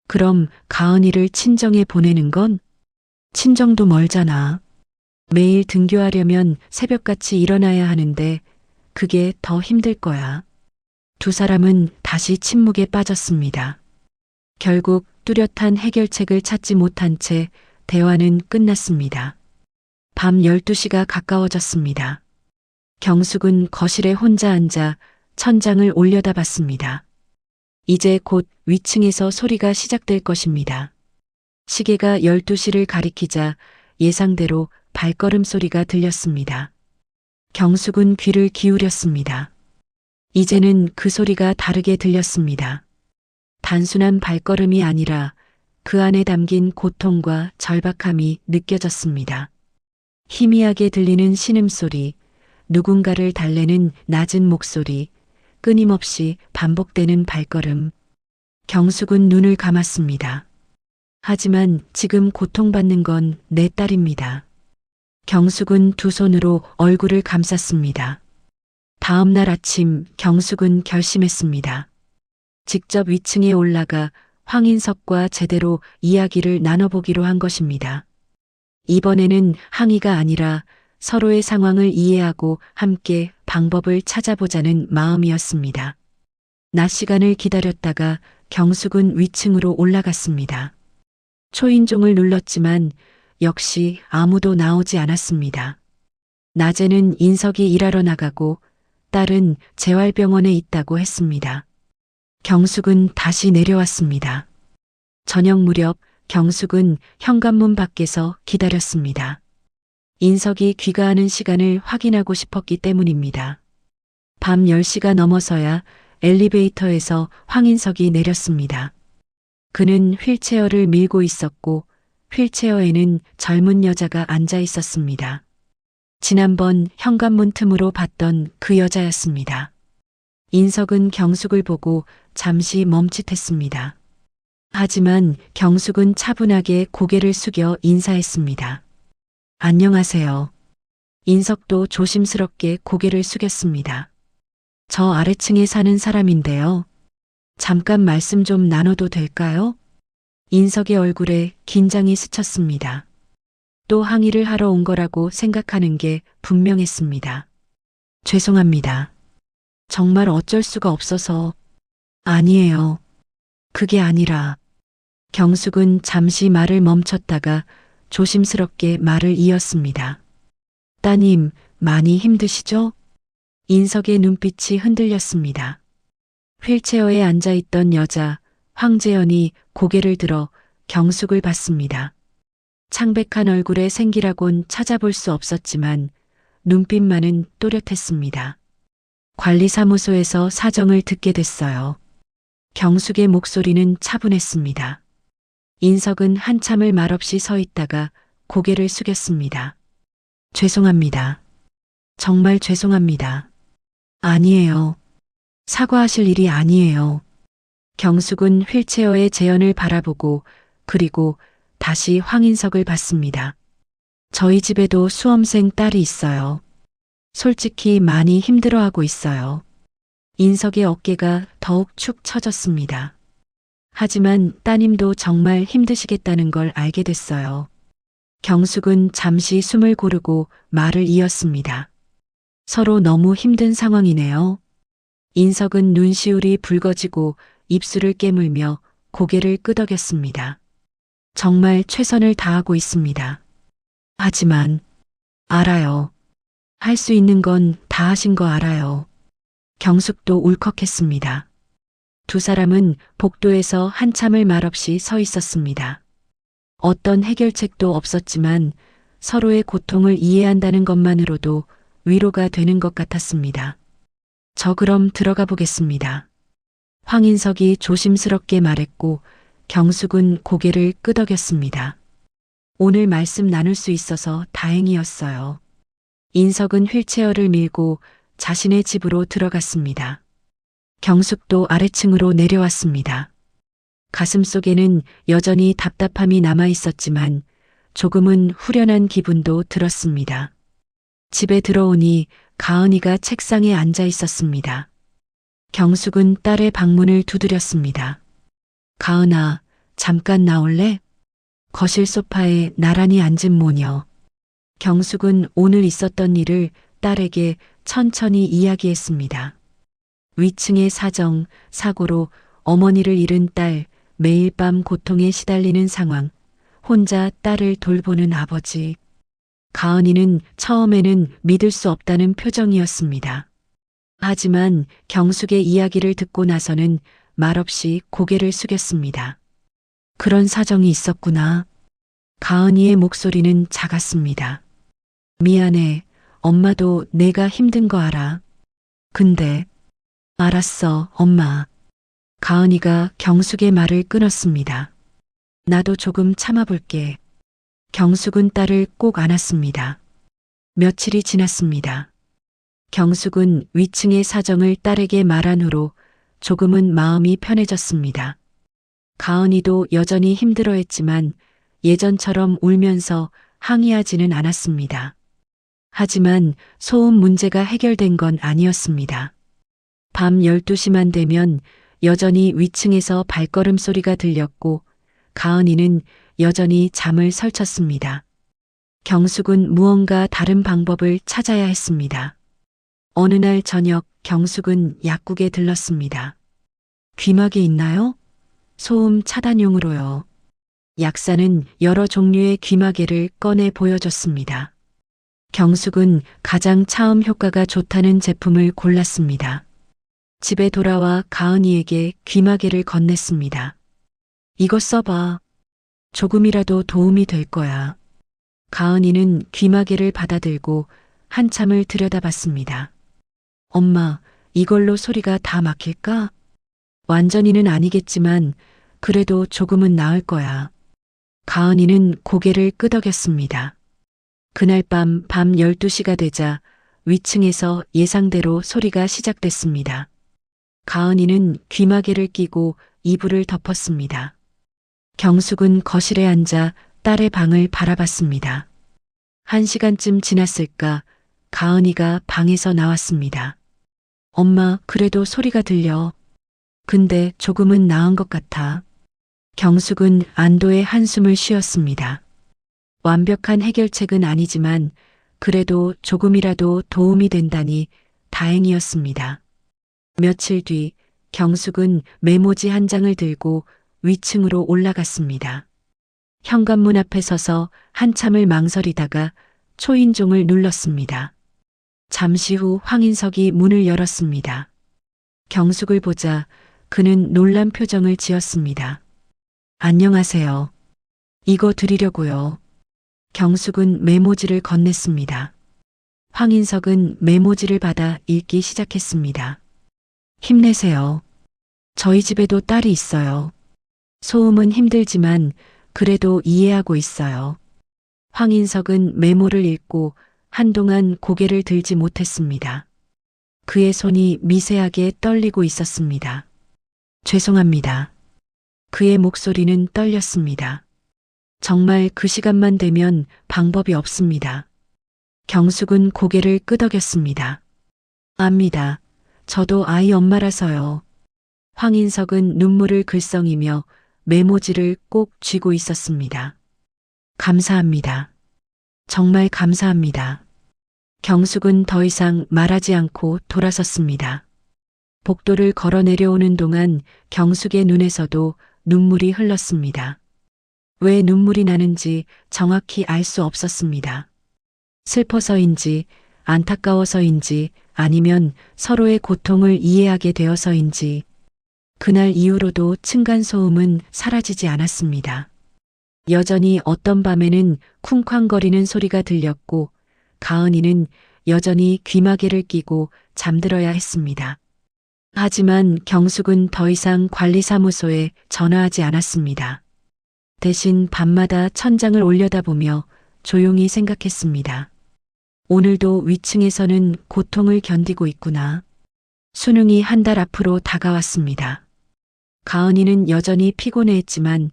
그럼 가은이를 친정에 보내는 건? 친정도 멀잖아. 매일 등교하려면 새벽같이 일어나야 하는데 그게 더 힘들 거야. 두 사람은 다시 침묵에 빠졌습니다. 결국 뚜렷한 해결책을 찾지 못한 채 대화는 끝났습니다. 밤 12시가 가까워졌습니다. 경숙은 거실에 혼자 앉아 천장을 올려다봤습니다. 이제 곧 위층에서 소리가 시작될 것입니다. 시계가 12시를 가리키자 예상대로 발걸음 소리가 들렸습니다. 경숙은 귀를 기울였습니다. 이제는 그 소리가 다르게 들렸습니다. 단순한 발걸음이 아니라 그 안에 담긴 고통과 절박함이 느껴졌습니다. 희미하게 들리는 신음소리, 누군가를 달래는 낮은 목소리, 끊임없이 반복되는 발걸음. 경숙은 눈을 감았습니다. 하지만 지금 고통받는 건 내 딸입니다. 경숙은 두 손으로 얼굴을 감쌌습니다. 다음 날 아침 경숙은 결심했습니다. 직접 위층에 올라가 황인석과 제대로 이야기를 나눠보기로 한 것입니다. 이번에는 항의가 아니라 서로의 상황을 이해하고 함께 방법을 찾아보자는 마음이었습니다. 낮 시간을 기다렸다가 경숙은 위층으로 올라갔습니다. 초인종을 눌렀지만 역시 아무도 나오지 않았습니다. 낮에는 인석이 일하러 나가고 딸은 재활병원에 있다고 했습니다. 경숙은 다시 내려왔습니다. 저녁 무렵 경숙은 현관문 밖에서 기다렸습니다. 인석이 귀가하는 시간을 확인하고 싶었기 때문입니다. 밤 10시가 넘어서야 엘리베이터에서 황인석이 내렸습니다. 그는 휠체어를 밀고 있었고 휠체어에는 젊은 여자가 앉아 있었습니다. 지난번 현관문 틈으로 봤던 그 여자였습니다. 인석은 경숙을 보고 잠시 멈칫했습니다. 하지만 경숙은 차분하게 고개를 숙여 인사했습니다. 안녕하세요. 인석도 조심스럽게 고개를 숙였습니다. 저 아래층에 사는 사람인데요. 잠깐 말씀 좀 나눠도 될까요? 인석의 얼굴에 긴장이 스쳤습니다. 또 항의를 하러 온 거라고 생각하는 게 분명했습니다. 죄송합니다. 정말 어쩔 수가 없어서. 아니에요. 그게 아니라. 경숙은 잠시 말을 멈췄다가 조심스럽게 말을 이었습니다. 따님, 많이 힘드시죠? 인석의 눈빛이 흔들렸습니다. 휠체어에 앉아있던 여자 황재현이 고개를 들어 경숙을 봤습니다. 창백한 얼굴의 생기라곤 찾아볼 수 없었지만 눈빛만은 또렷했습니다. 관리사무소에서 사정을 듣게 됐어요. 경숙의 목소리는 차분했습니다. 인석은 한참을 말없이 서 있다가 고개를 숙였습니다. 죄송합니다. 정말 죄송합니다. 아니에요. 사과하실 일이 아니에요. 경숙은 휠체어의 재현을 바라보고 그리고 다시 황인석을 봤습니다. 저희 집에도 수험생 딸이 있어요. 솔직히 많이 힘들어하고 있어요. 인석의 어깨가 더욱 축 처졌습니다. 하지만 따님도 정말 힘드시겠다는 걸 알게 됐어요. 경숙은 잠시 숨을 고르고 말을 이었습니다. 서로 너무 힘든 상황이네요. 인석은 눈시울이 붉어지고 입술을 깨물며 고개를 끄덕였습니다. 정말 최선을 다하고 있습니다. 하지만 알아요. 할 수 있는 건 다 하신 거 알아요. 경숙도 울컥했습니다. 두 사람은 복도에서 한참을 말없이 서 있었습니다. 어떤 해결책도 없었지만 서로의 고통을 이해한다는 것만으로도 위로가 되는 것 같았습니다. 저 그럼 들어가 보겠습니다. 황인석이 조심스럽게 말했고 경숙은 고개를 끄덕였습니다. 오늘 말씀 나눌 수 있어서 다행이었어요. 인석은 휠체어를 밀고 자신의 집으로 들어갔습니다. 경숙도 아래층으로 내려왔습니다. 가슴 속에는 여전히 답답함이 남아 있었지만 조금은 후련한 기분도 들었습니다. 집에 들어오니 가은이가 책상에 앉아 있었습니다. 경숙은 딸의 방문을 두드렸습니다. 가은아, 잠깐 나올래? 거실 소파에 나란히 앉은 모녀. 경숙은 오늘 있었던 일을 딸에게 천천히 이야기했습니다. 위층의 사정, 사고로 어머니를 잃은 딸, 매일 밤 고통에 시달리는 상황, 혼자 딸을 돌보는 아버지. 가은이는 처음에는 믿을 수 없다는 표정이었습니다. 하지만 경숙의 이야기를 듣고 나서는 말없이 고개를 숙였습니다. 그런 사정이 있었구나. 가은이의 목소리는 작았습니다. 미안해. 엄마도 내가 힘든 거 알아. 근데 알았어, 엄마. 가은이가 경숙의 말을 끊었습니다. 나도 조금 참아볼게. 경숙은 딸을 꼭 안았습니다. 며칠이 지났습니다. 경숙은 위층의 사정을 딸에게 말한 후로 조금은 마음이 편해졌습니다. 가은이도 여전히 힘들어했지만 예전처럼 울면서 항의하지는 않았습니다. 하지만 소음 문제가 해결된 건 아니었습니다. 밤 12시만 되면 여전히 위층에서 발걸음 소리가 들렸고 가은이는 여전히 잠을 설쳤습니다. 경숙은 무언가 다른 방법을 찾아야 했습니다. 어느 날 저녁 경숙은 약국에 들렀습니다. 귀마개 있나요? 소음 차단용으로요. 약사는 여러 종류의 귀마개를 꺼내 보여줬습니다. 경숙은 가장 차음 효과가 좋다는 제품을 골랐습니다. 집에 돌아와 가은이에게 귀마개를 건넸습니다. 이거 써봐. 조금이라도 도움이 될 거야. 가은이는 귀마개를 받아들고 한참을 들여다봤습니다. 엄마, 이걸로 소리가 다 막힐까? 완전히는 아니겠지만 그래도 조금은 나을 거야. 가은이는 고개를 끄덕였습니다. 그날 밤 12시가 되자 위층에서 예상대로 소리가 시작됐습니다. 가은이는 귀마개를 끼고 이불을 덮었습니다. 경숙은 거실에 앉아 딸의 방을 바라봤습니다. 1시간쯤 지났을까 가은이가 방에서 나왔습니다. 엄마, 그래도 소리가 들려. 근데 조금은 나은 것 같아. 경숙은 안도의 한숨을 쉬었습니다. 완벽한 해결책은 아니지만 그래도 조금이라도 도움이 된다니 다행이었습니다. 며칠 뒤 경숙은 메모지 한 장을 들고 위층으로 올라갔습니다. 현관문 앞에 서서 한참을 망설이다가 초인종을 눌렀습니다. 잠시 후 황인석이 문을 열었습니다. 경숙을 보자 그는 놀란 표정을 지었습니다. 안녕하세요. 이거 드리려고요. 경숙은 메모지를 건넸습니다. 황인석은 메모지를 받아 읽기 시작했습니다. 힘내세요. 저희 집에도 딸이 있어요. 소음은 힘들지만 그래도 이해하고 있어요. 황인석은 메모를 읽고 한동안 고개를 들지 못했습니다. 그의 손이 미세하게 떨리고 있었습니다. 죄송합니다. 그의 목소리는 떨렸습니다. 정말 그 시간만 되면 방법이 없습니다. 경숙은 고개를 끄덕였습니다. 압니다. 저도 아이 엄마라서요. 황인석은 눈물을 글썽이며 메모지를 꼭 쥐고 있었습니다. 감사합니다. 정말 감사합니다. 경숙은 더 이상 말하지 않고 돌아섰습니다. 복도를 걸어 내려오는 동안 경숙의 눈에서도 눈물이 흘렀습니다. 왜 눈물이 나는지 정확히 알 수 없었습니다. 슬퍼서인지 안타까워서인지 아니면 서로의 고통을 이해하게 되어서인지 그날 이후로도 층간소음은 사라지지 않았습니다. 여전히 어떤 밤에는 쿵쾅거리는 소리가 들렸고 가은이는 여전히 귀마개를 끼고 잠들어야 했습니다. 하지만 경숙은 더 이상 관리사무소에 전화하지 않았습니다. 대신 밤마다 천장을 올려다보며 조용히 생각했습니다. 오늘도 위층에서는 고통을 견디고 있구나. 수능이 한 달 앞으로 다가왔습니다. 가은이는 여전히 피곤해했지만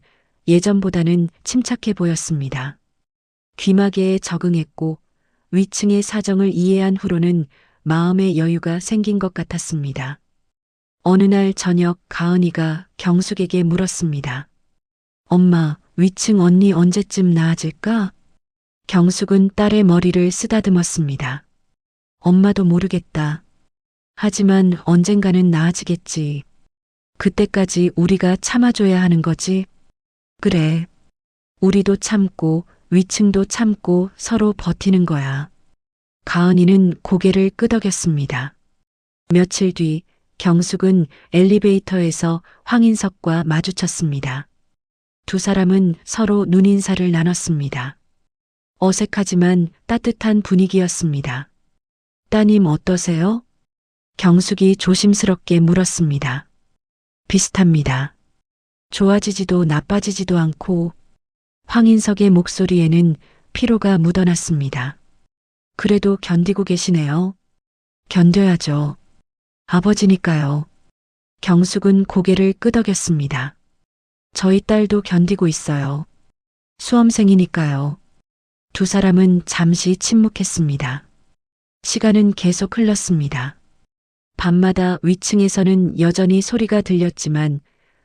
예전보다는 침착해 보였습니다. 귀마개에 적응했고 위층의 사정을 이해한 후로는 마음의 여유가 생긴 것 같았습니다. 어느 날 저녁 가은이가 경숙에게 물었습니다. 엄마, 위층 언니 언제쯤 나아질까? 경숙은 딸의 머리를 쓰다듬었습니다. 엄마도 모르겠다. 하지만 언젠가는 나아지겠지. 그때까지 우리가 참아줘야 하는 거지. 그래. 우리도 참고 위층도 참고 서로 버티는 거야. 가은이는 고개를 끄덕였습니다. 며칠 뒤 경숙은 엘리베이터에서 황인석과 마주쳤습니다. 두 사람은 서로 눈인사를 나눴습니다. 어색하지만 따뜻한 분위기였습니다. 따님 어떠세요? 경숙이 조심스럽게 물었습니다. 비슷합니다. 좋아지지도 나빠지지도 않고 황인석의 목소리에는 피로가 묻어났습니다. 그래도 견디고 계시네요. 견뎌야죠. 아버지니까요. 경숙은 고개를 끄덕였습니다. 저희 딸도 견디고 있어요. 수험생이니까요. 두 사람은 잠시 침묵했습니다. 시간은 계속 흘렀습니다. 밤마다 위층에서는 여전히 소리가 들렸지만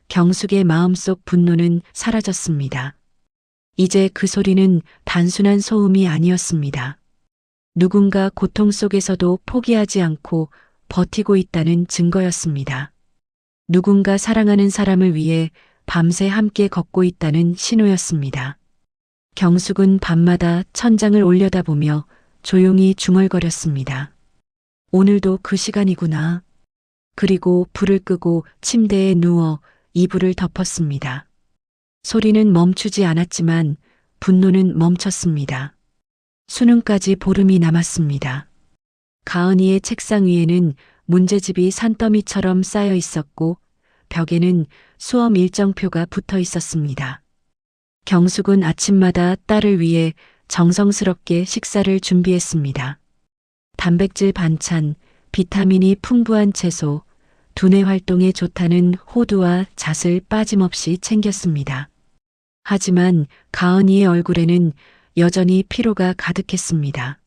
경숙의 마음속 분노는 사라졌습니다. 이제 그 소리는 단순한 소음이 아니었습니다. 누군가 고통 속에서도 포기하지 않고 버티고 있다는 증거였습니다. 누군가 사랑하는 사람을 위해 밤새 함께 걷고 있다는 신호였습니다. 경숙은 밤마다 천장을 올려다보며 조용히 중얼거렸습니다. 오늘도 그 시간이구나. 그리고 불을 끄고 침대에 누워 이불을 덮었습니다. 소리는 멈추지 않았지만 분노는 멈췄습니다. 수능까지 보름이 남았습니다. 가은이의 책상 위에는 문제집이 산더미처럼 쌓여 있었고 벽에는 수험 일정표가 붙어 있었습니다. 경숙은 아침마다 딸을 위해 정성스럽게 식사를 준비했습니다. 단백질 반찬, 비타민이 풍부한 채소, 두뇌 활동에 좋다는 호두와 잣을 빠짐없이 챙겼습니다. 하지만 가은이의 얼굴에는 여전히 피로가 가득했습니다.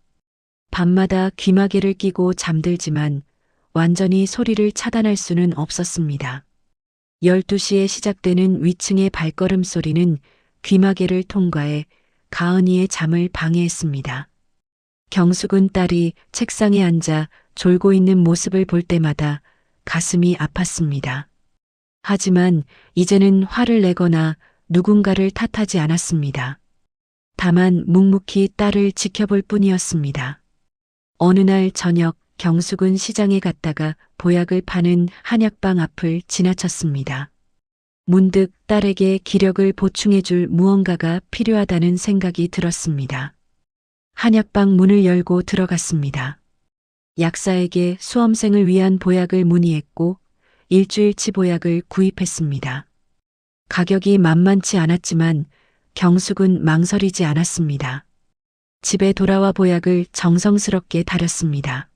밤마다 귀마개를 끼고 잠들지만 완전히 소리를 차단할 수는 없었습니다. 12시에 시작되는 위층의 발걸음 소리는 귀마개를 통과해 가은이의 잠을 방해했습니다. 경숙은 딸이 책상에 앉아 졸고 있는 모습을 볼 때마다 가슴이 아팠습니다. 하지만 이제는 화를 내거나 누군가를 탓하지 않았습니다. 다만 묵묵히 딸을 지켜볼 뿐이었습니다. 어느 날 저녁 경숙은 시장에 갔다가 보약을 파는 한약방 앞을 지나쳤습니다. 문득 딸에게 기력을 보충해줄 무언가가 필요하다는 생각이 들었습니다. 한약방 문을 열고 들어갔습니다. 약사에게 수험생을 위한 보약을 문의했고 일주일치 보약을 구입했습니다. 가격이 만만치 않았지만 경숙은 망설이지 않았습니다. 집에 돌아와 보약을 정성스럽게 다렸습니다.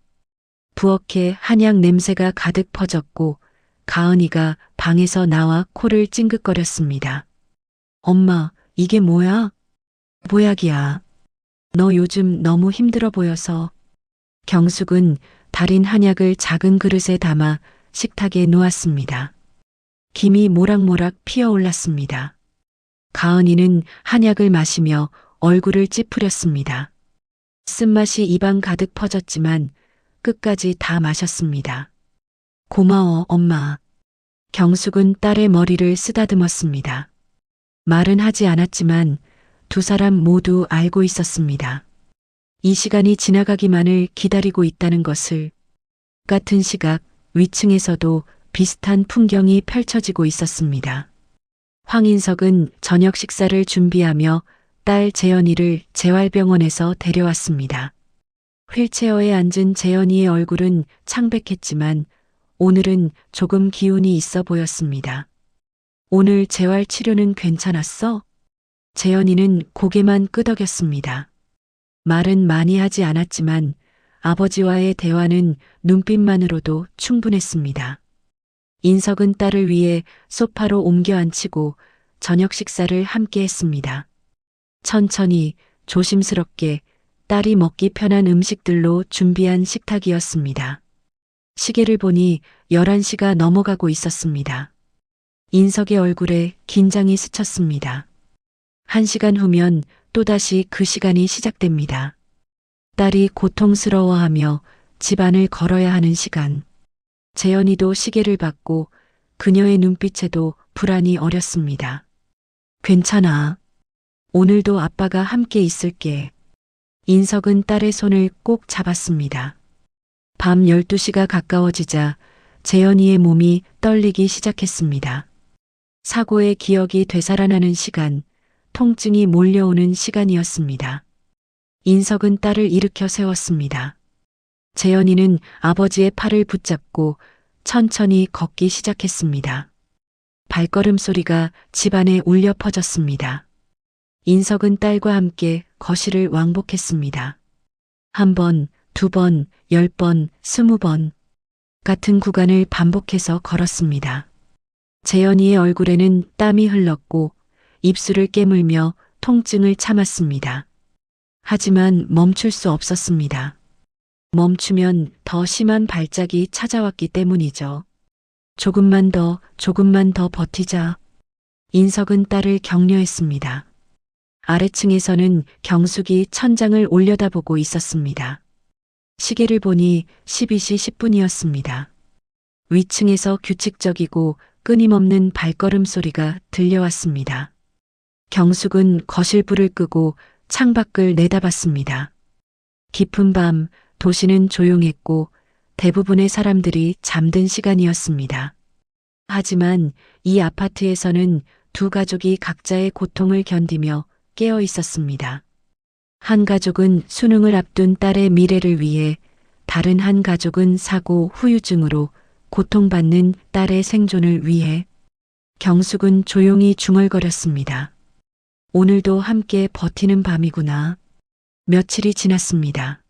부엌에 한약 냄새가 가득 퍼졌고 가은이가 방에서 나와 코를 찡긋거렸습니다. 엄마, 이게 뭐야? 보약이야. 너 요즘 너무 힘들어 보여서. 경숙은 달인 한약을 작은 그릇에 담아 식탁에 놓았습니다. 김이 모락모락 피어올랐습니다. 가은이는 한약을 마시며 얼굴을 찌푸렸습니다. 쓴맛이 입안 가득 퍼졌지만 끝까지 다 마셨습니다. 고마워, 엄마. 경숙은 딸의 머리를 쓰다듬었습니다. 말은 하지 않았지만 두 사람 모두 알고 있었습니다. 이 시간이 지나가기만을 기다리고 있다는 것을. 같은 시각 위층에서도 비슷한 풍경이 펼쳐지고 있었습니다. 황인석은 저녁 식사를 준비하며 딸 재현이를 재활병원에서 데려왔습니다. 휠체어에 앉은 재현이의 얼굴은 창백했지만 오늘은 조금 기운이 있어 보였습니다. 오늘 재활 치료는 괜찮았어? 재현이는 고개만 끄덕였습니다. 말은 많이 하지 않았지만 아버지와의 대화는 눈빛만으로도 충분했습니다. 인석은 딸을 위해 소파로 옮겨 앉히고 저녁 식사를 함께 했습니다. 천천히 조심스럽게 딸이 먹기 편한 음식들로 준비한 식탁이었습니다. 시계를 보니 11시가 넘어가고 있었습니다. 인석의 얼굴에 긴장이 스쳤습니다. 1시간 후면 또다시 그 시간이 시작됩니다. 딸이 고통스러워하며 집안을 걸어야 하는 시간. 재현이도 시계를 봤고 그녀의 눈빛에도 불안이 어렸습니다. 괜찮아. 오늘도 아빠가 함께 있을게. 인석은 딸의 손을 꼭 잡았습니다. 밤 12시가 가까워지자 재현이의 몸이 떨리기 시작했습니다. 사고의 기억이 되살아나는 시간, 통증이 몰려오는 시간이었습니다. 인석은 딸을 일으켜 세웠습니다. 재현이는 아버지의 팔을 붙잡고 천천히 걷기 시작했습니다. 발걸음 소리가 집안에 울려 퍼졌습니다. 인석은 딸과 함께 거실을 왕복했습니다. 1번, 2번, 10번, 20번 같은 구간을 반복해서 걸었습니다. 재현이의 얼굴에는 땀이 흘렀고 입술을 깨물며 통증을 참았습니다. 하지만 멈출 수 없었습니다. 멈추면 더 심한 발작이 찾아왔기 때문이죠. 조금만 더 버티자. 인석은 딸을 격려했습니다. 아래층에서는 경숙이 천장을 올려다보고 있었습니다. 시계를 보니 12시 10분이었습니다. 위층에서 규칙적이고 끊임없는 발걸음 소리가 들려왔습니다. 경숙은 거실 불을 끄고 창밖을 내다봤습니다. 깊은 밤 도시는 조용했고 대부분의 사람들이 잠든 시간이었습니다. 하지만 이 아파트에서는 두 가족이 각자의 고통을 견디며 깨어 있었습니다. 한 가족은 수능을 앞둔 딸의 미래를 위해, 다른 한 가족은 사고 후유증으로 고통받는 딸의 생존을 위해. 경숙은 조용히 중얼거렸습니다. 오늘도 함께 버티는 밤이구나. 며칠이 지났습니다.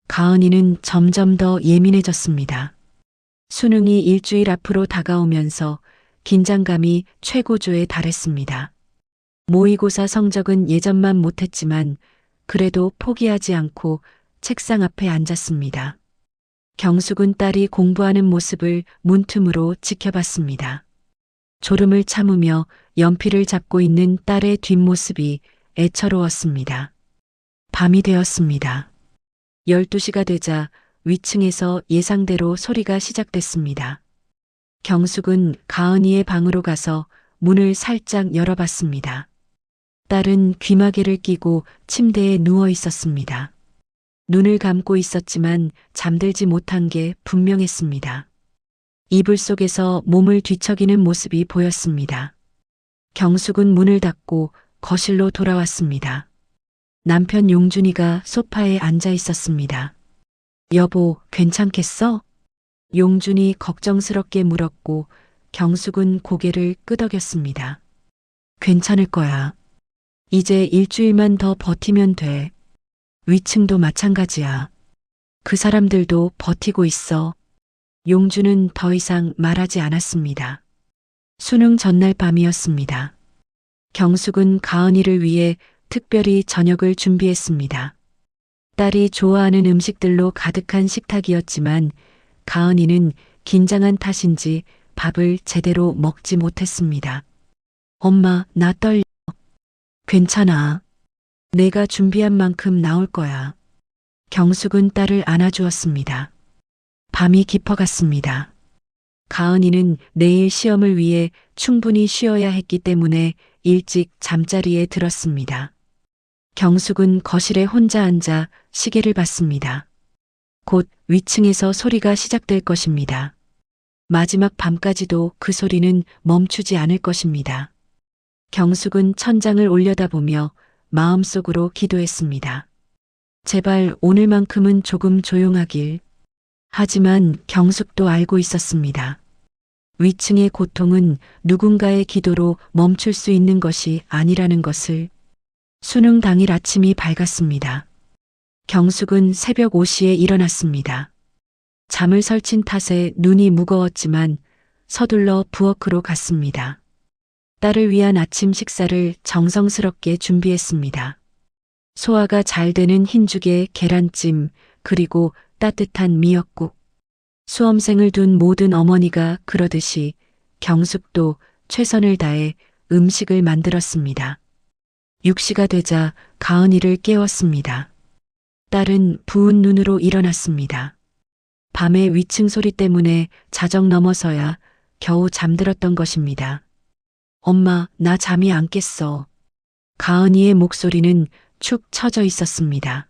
가은이는 점점 더 예민해졌습니다. 수능이 일주일 앞으로 다가오면서 긴장감이 최고조에 달했습니다. 모의고사 성적은 예전만 못했지만 그래도 포기하지 않고 책상 앞에 앉았습니다. 경숙은 딸이 공부하는 모습을 문틈으로 지켜봤습니다. 졸음을 참으며 연필을 잡고 있는 딸의 뒷모습이 애처로웠습니다. 밤이 되었습니다. 12시가 되자 위층에서 예상대로 소리가 시작됐습니다. 경숙은 가은이의 방으로 가서 문을 살짝 열어봤습니다. 딸은 귀마개를 끼고 침대에 누워 있었습니다. 눈을 감고 있었지만 잠들지 못한 게 분명했습니다. 이불 속에서 몸을 뒤척이는 모습이 보였습니다. 경숙은 문을 닫고 거실로 돌아왔습니다. 남편 용준이가 소파에 앉아 있었습니다. 여보, 괜찮겠어? 용준이 걱정스럽게 물었고 경숙은 고개를 끄덕였습니다. 괜찮을 거야. 이제 일주일만 더 버티면 돼. 위층도 마찬가지야. 그 사람들도 버티고 있어. 용준은 더 이상 말하지 않았습니다. 수능 전날 밤이었습니다. 경숙은 가은이를 위해 특별히 저녁을 준비했습니다. 딸이 좋아하는 음식들로 가득한 식탁이었지만 가은이는 긴장한 탓인지 밥을 제대로 먹지 못했습니다. 엄마, 나 떨려. 괜찮아. 내가 준비한 만큼 나올 거야. 경숙은 딸을 안아주었습니다. 밤이 깊어갔습니다. 가은이는 내일 시험을 위해 충분히 쉬어야 했기 때문에 일찍 잠자리에 들었습니다. 경숙은 거실에 혼자 앉아 시계를 봤습니다. 곧 위층에서 소리가 시작될 것입니다. 마지막 밤까지도 그 소리는 멈추지 않을 것입니다. 경숙은 천장을 올려다보며 마음속으로 기도했습니다. 제발 오늘만큼은 조금 조용하길. 하지만 경숙도 알고 있었습니다. 위층의 고통은 누군가의 기도로 멈출 수 있는 것이 아니라는 것을. 수능 당일 아침이 밝았습니다. 경숙은 새벽 5시에 일어났습니다. 잠을 설친 탓에 눈이 무거웠지만 서둘러 부엌으로 갔습니다. 딸을 위한 아침 식사를 정성스럽게 준비했습니다. 소화가 잘 되는 흰죽에 계란찜, 그리고 따뜻한 미역국. 수험생을 둔 모든 어머니가 그러듯이 경숙도 최선을 다해 음식을 만들었습니다. 6시가 되자 가은이를 깨웠습니다. 딸은 부은 눈으로 일어났습니다. 밤의 위층 소리 때문에 자정 넘어서야 겨우 잠들었던 것입니다. 엄마, 나 잠이 안 깼어. 가은이의 목소리는 축 처져 있었습니다.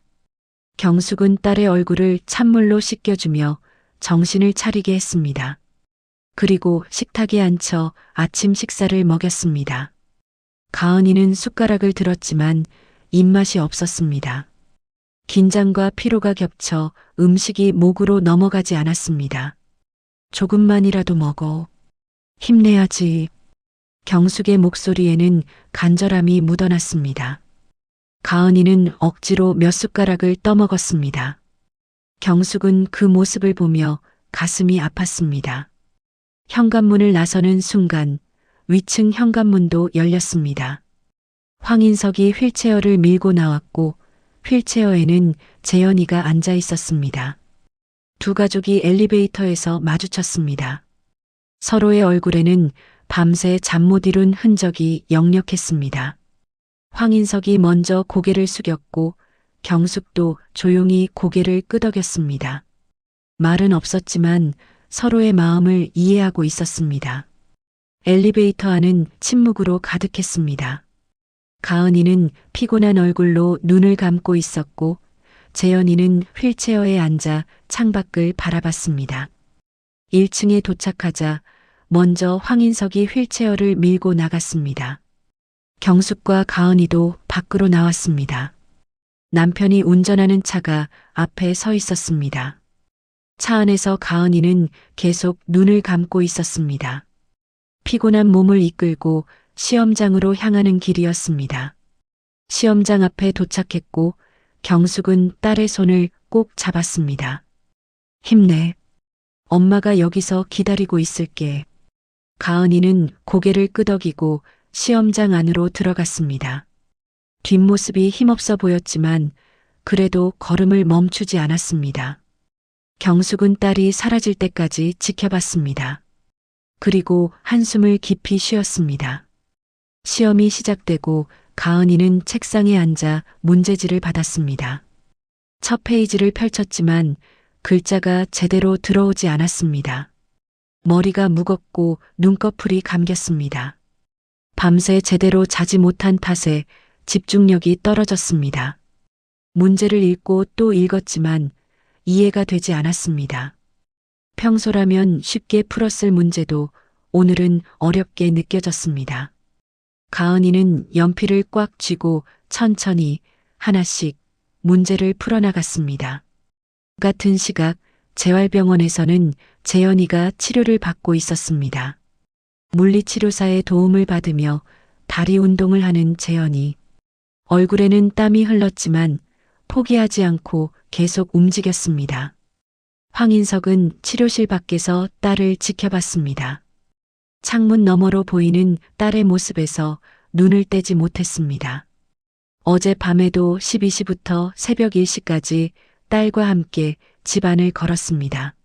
경숙은 딸의 얼굴을 찬물로 씻겨주며 정신을 차리게 했습니다. 그리고 식탁에 앉혀 아침 식사를 먹였습니다. 가은이는 숟가락을 들었지만 입맛이 없었습니다. 긴장과 피로가 겹쳐 음식이 목으로 넘어가지 않았습니다. 조금만이라도 먹어. 힘내야지. 경숙의 목소리에는 간절함이 묻어났습니다. 가은이는 억지로 몇 숟가락을 떠먹었습니다. 경숙은 그 모습을 보며 가슴이 아팠습니다. 현관문을 나서는 순간 위층 현관문도 열렸습니다. 황인석이 휠체어를 밀고 나왔고 휠체어에는 재현이가 앉아 있었습니다. 두 가족이 엘리베이터에서 마주쳤습니다. 서로의 얼굴에는 밤새 잠 못 이룬 흔적이 역력했습니다. 황인석이 먼저 고개를 숙였고 경숙도 조용히 고개를 끄덕였습니다. 말은 없었지만 서로의 마음을 이해하고 있었습니다. 엘리베이터 안은 침묵으로 가득했습니다. 가은이는 피곤한 얼굴로 눈을 감고 있었고 재현이는 휠체어에 앉아 창밖을 바라봤습니다. 1층에 도착하자 먼저 황인석이 휠체어를 밀고 나갔습니다. 경숙과 가은이도 밖으로 나왔습니다. 남편이 운전하는 차가 앞에 서 있었습니다. 차 안에서 가은이는 계속 눈을 감고 있었습니다. 피곤한 몸을 이끌고 시험장으로 향하는 길이었습니다. 시험장 앞에 도착했고 경숙은 딸의 손을 꼭 잡았습니다. 힘내. 엄마가 여기서 기다리고 있을게. 가은이는 고개를 끄덕이고 시험장 안으로 들어갔습니다. 뒷모습이 힘없어 보였지만 그래도 걸음을 멈추지 않았습니다. 경숙은 딸이 사라질 때까지 지켜봤습니다. 그리고 한숨을 깊이 쉬었습니다. 시험이 시작되고 가은이는 책상에 앉아 문제지를 받았습니다. 첫 페이지를 펼쳤지만 글자가 제대로 들어오지 않았습니다. 머리가 무겁고 눈꺼풀이 감겼습니다. 밤새 제대로 자지 못한 탓에 집중력이 떨어졌습니다. 문제를 읽고 또 읽었지만 이해가 되지 않았습니다. 평소라면 쉽게 풀었을 문제도 오늘은 어렵게 느껴졌습니다. 가은이는 연필을 꽉 쥐고 천천히 하나씩 문제를 풀어나갔습니다. 같은 시각 재활병원에서는 재현이가 치료를 받고 있었습니다. 물리치료사의 도움을 받으며 다리 운동을 하는 재현이. 얼굴에는 땀이 흘렀지만 포기하지 않고 계속 움직였습니다. 황인석은 치료실 밖에서 딸을 지켜봤습니다. 창문 너머로 보이는 딸의 모습에서 눈을 떼지 못했습니다. 어젯밤에도 12시부터 새벽 1시까지 딸과 함께 집안을 걸었습니다.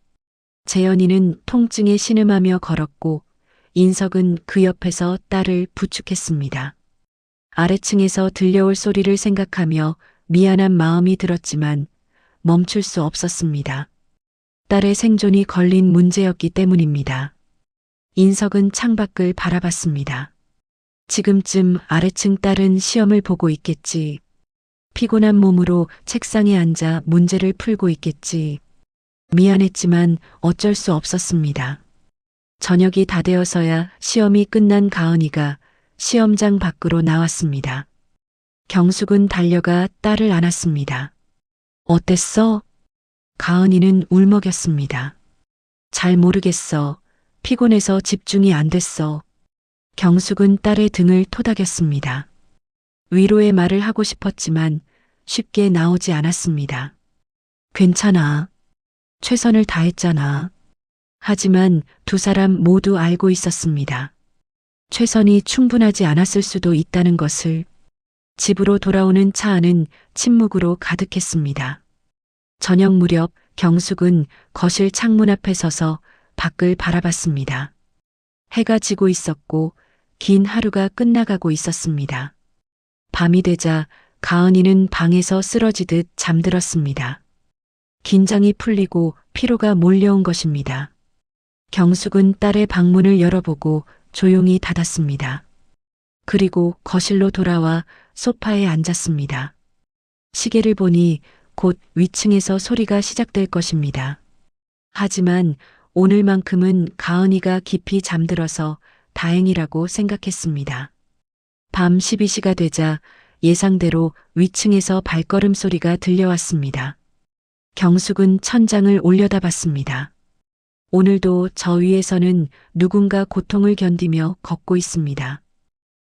재현이는 통증에 신음하며 걸었고 인석은 그 옆에서 딸을 부축했습니다. 아래층에서 들려올 소리를 생각하며 미안한 마음이 들었지만 멈출 수 없었습니다. 딸의 생존이 걸린 문제였기 때문입니다. 인석은 창밖을 바라봤습니다. 지금쯤 아래층 딸은 시험을 보고 있겠지. 피곤한 몸으로 책상에 앉아 문제를 풀고 있겠지. 미안했지만 어쩔 수 없었습니다. 저녁이 다 되어서야 시험이 끝난 가은이가 시험장 밖으로 나왔습니다. 경숙은 달려가 딸을 안았습니다. 어땠어? 가은이는 울먹였습니다. 잘 모르겠어. 피곤해서 집중이 안 됐어. 경숙은 딸의 등을 토닥였습니다. 위로의 말을 하고 싶었지만 쉽게 나오지 않았습니다. 괜찮아. 최선을 다했잖아. 하지만 두 사람 모두 알고 있었습니다. 최선이 충분하지 않았을 수도 있다는 것을. 집으로 돌아오는 차 안은 침묵으로 가득했습니다. 저녁 무렵 경숙은 거실 창문 앞에 서서 밖을 바라봤습니다. 해가 지고 있었고 긴 하루가 끝나가고 있었습니다. 밤이 되자 가은이는 방에서 쓰러지듯 잠들었습니다. 긴장이 풀리고 피로가 몰려온 것입니다. 경숙은 딸의 방문을 열어보고 조용히 닫았습니다. 그리고 거실로 돌아와 소파에 앉았습니다. 시계를 보니 곧 위층에서 소리가 시작될 것입니다. 하지만 오늘만큼은 가은이가 깊이 잠들어서 다행이라고 생각했습니다. 밤 12시가 되자 예상대로 위층에서 발걸음 소리가 들려왔습니다. 경숙은 천장을 올려다봤습니다. 오늘도 저 위에서는 누군가 고통을 견디며 걷고 있습니다.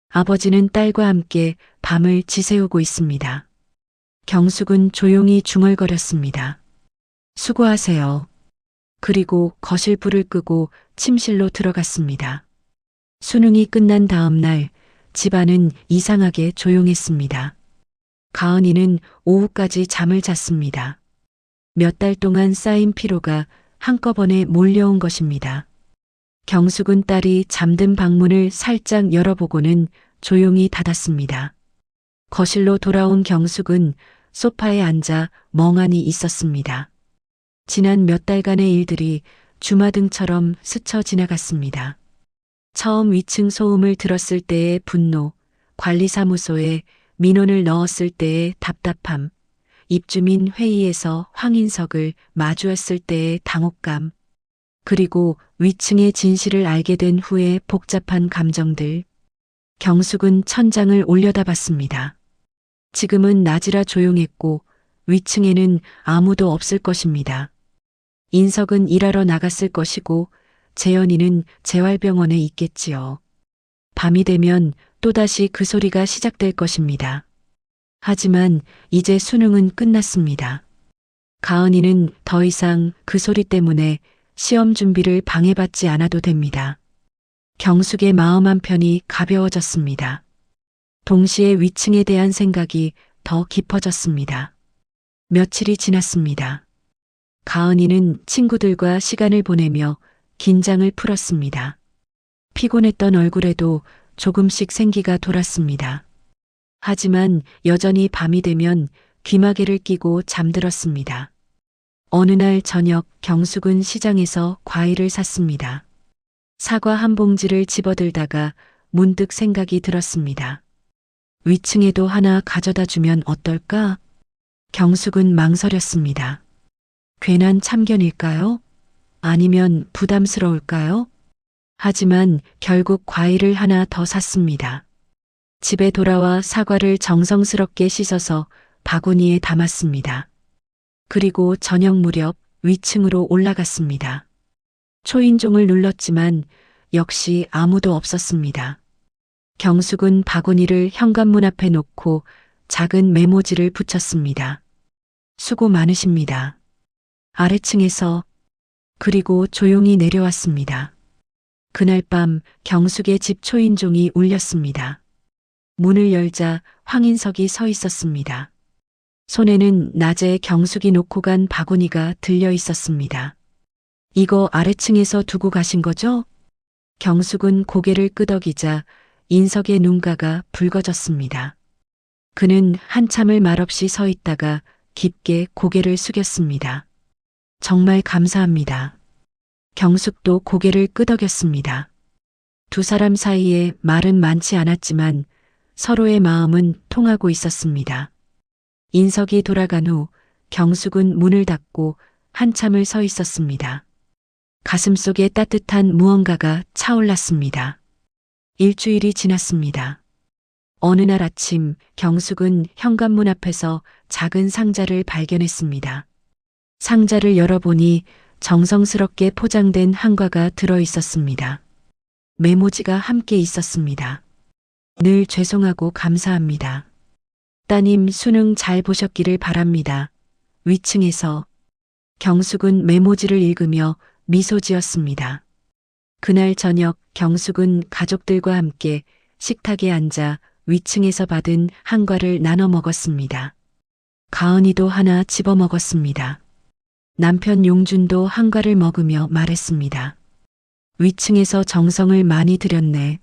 아버지는 딸과 함께 밤을 지새우고 있습니다. 경숙은 조용히 중얼거렸습니다. 수고하세요. 그리고 거실 불을 끄고 침실로 들어갔습니다. 수능이 끝난 다음 날 집안은 이상하게 조용했습니다. 가은이는 오후까지 잠을 잤습니다. 몇 달 동안 쌓인 피로가 한꺼번에 몰려온 것입니다. 경숙은 딸이 잠든 방문을 살짝 열어보고는 조용히 닫았습니다. 거실로 돌아온 경숙은 소파에 앉아 멍하니 있었습니다. 지난 몇 달간의 일들이 주마등처럼 스쳐 지나갔습니다. 처음 위층 소음을 들었을 때의 분노, 관리사무소에 민원을 넣었을 때의 답답함, 입주민 회의에서 황인석을 마주했을 때의 당혹감, 그리고 위층의 진실을 알게 된 후의 복잡한 감정들. 경숙은 천장을 올려다봤습니다. 지금은 낮이라 조용했고 위층에는 아무도 없을 것입니다. 인석은 일하러 나갔을 것이고 재현이는 재활병원에 있겠지요. 밤이 되면 또다시 그 소리가 시작될 것입니다. 하지만 이제 수능은 끝났습니다. 가은이는 더 이상 그 소리 때문에 시험 준비를 방해받지 않아도 됩니다. 경숙의 마음 한편이 가벼워졌습니다. 동시에 위층에 대한 생각이 더 깊어졌습니다. 며칠이 지났습니다. 가은이는 친구들과 시간을 보내며 긴장을 풀었습니다. 피곤했던 얼굴에도 조금씩 생기가 돌았습니다. 하지만 여전히 밤이 되면 귀마개를 끼고 잠들었습니다. 어느 날 저녁 경숙은 시장에서 과일을 샀습니다. 사과 한 봉지를 집어들다가 문득 생각이 들었습니다. 위층에도 하나 가져다 주면 어떨까? 경숙은 망설였습니다. 괜한 참견일까요? 아니면 부담스러울까요? 하지만 결국 과일을 하나 더 샀습니다. 집에 돌아와 사과를 정성스럽게 씻어서 바구니에 담았습니다. 그리고 저녁 무렵 위층으로 올라갔습니다. 초인종을 눌렀지만 역시 아무도 없었습니다. 경숙은 바구니를 현관문 앞에 놓고 작은 메모지를 붙였습니다. 수고 많으십니다. 아래층에서. 그리고 조용히 내려왔습니다. 그날 밤 경숙의 집 초인종이 울렸습니다. 문을 열자 황인석이 서 있었습니다. 손에는 낮에 경숙이 놓고 간 바구니가 들려 있었습니다. 이거 아래층에서 두고 가신 거죠? 경숙은 고개를 끄덕이자 인석의 눈가가 붉어졌습니다. 그는 한참을 말없이 서 있다가 깊게 고개를 숙였습니다. 정말 감사합니다. 경숙도 고개를 끄덕였습니다. 두 사람 사이에 말은 많지 않았지만 서로의 마음은 통하고 있었습니다. 인석이 돌아간 후 경숙은 문을 닫고 한참을 서 있었습니다. 가슴속에 따뜻한 무언가가 차올랐습니다. 일주일이 지났습니다. 어느 날 아침 경숙은 현관문 앞에서 작은 상자를 발견했습니다. 상자를 열어보니 정성스럽게 포장된 한과가 들어 있었습니다. 메모지가 함께 있었습니다. 늘 죄송하고 감사합니다. 따님 수능 잘 보셨기를 바랍니다. 위층에서. 경숙은 메모지를 읽으며 미소 지었습니다. 그날 저녁 경숙은 가족들과 함께 식탁에 앉아 위층에서 받은 한과를 나눠 먹었습니다. 가은이도 하나 집어 먹었습니다. 남편 용준도 한과를 먹으며 말했습니다. 위층에서 정성을 많이 들였네.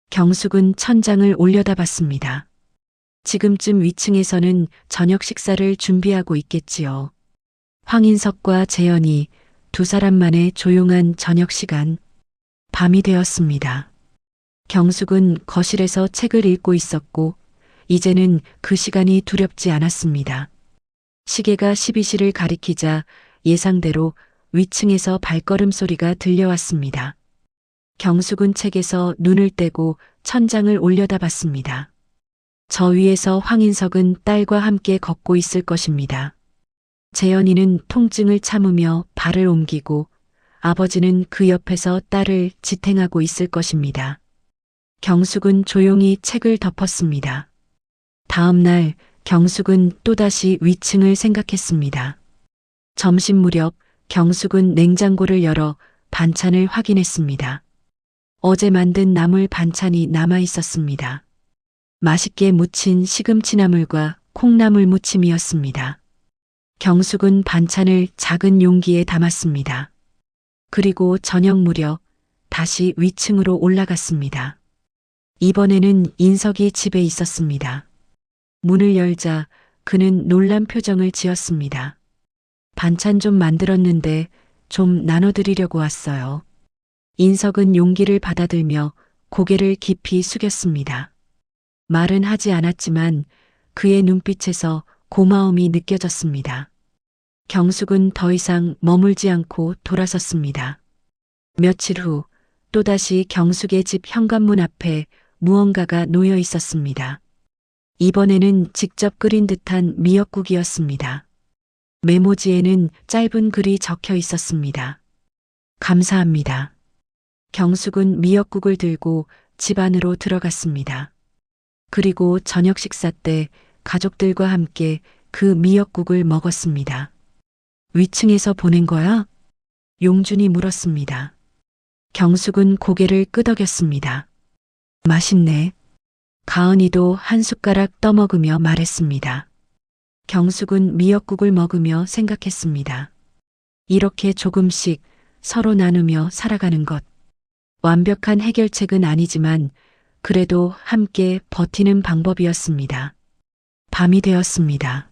경숙은 천장을 올려다봤습니다. 지금쯤 위층에서는 저녁 식사를 준비하고 있겠지요. 황인석과 재현이 두 사람만의 조용한 저녁 시간. 밤이 되었습니다. 경숙은 거실에서 책을 읽고 있었고 이제는 그 시간이 두렵지 않았습니다. 시계가 12시를 가리키자 예상대로 위층에서 발걸음 소리가 들려왔습니다. 경숙은 책에서 눈을 떼고 천장을 올려다봤습니다. 저 위에서 황인석은 딸과 함께 걷고 있을 것입니다. 재현이는 통증을 참으며 발을 옮기고 아버지는 그 옆에서 딸을 지탱하고 있을 것입니다. 경숙은 조용히 책을 덮었습니다. 다음 날 경숙은 또다시 위층을 생각했습니다. 점심 무렵 경숙은 냉장고를 열어 반찬을 확인했습니다. 어제 만든 나물 반찬이 남아 있었습니다. 맛있게 무친 시금치나물과 콩나물 무침이었습니다. 경숙은 반찬을 작은 용기에 담았습니다. 그리고 저녁 무렵 다시 위층으로 올라갔습니다. 이번에는 인석이 집에 있었습니다. 문을 열자 그는 놀란 표정을 지었습니다. 반찬 좀 만들었는데 좀 나눠드리려고 왔어요. 인석은 용기를 받아들며 고개를 깊이 숙였습니다. 말은 하지 않았지만 그의 눈빛에서 고마움이 느껴졌습니다. 경숙은 더 이상 머물지 않고 돌아섰습니다. 며칠 후 또다시 경숙의 집 현관문 앞에 무언가가 놓여 있었습니다. 이번에는 직접 끓인 듯한 미역국이었습니다. 메모지에는 짧은 글이 적혀 있었습니다. 감사합니다. 경숙은 미역국을 들고 집 안으로 들어갔습니다. 그리고 저녁 식사 때 가족들과 함께 그 미역국을 먹었습니다. 위층에서 보낸 거야? 용준이 물었습니다. 경숙은 고개를 끄덕였습니다. 맛있네. 가은이도 한 숟가락 떠먹으며 말했습니다. 경숙은 미역국을 먹으며 생각했습니다. 이렇게 조금씩 서로 나누며 살아가는 것. 완벽한 해결책은 아니지만 그래도 함께 버티는 방법이었습니다. 밤이 되었습니다.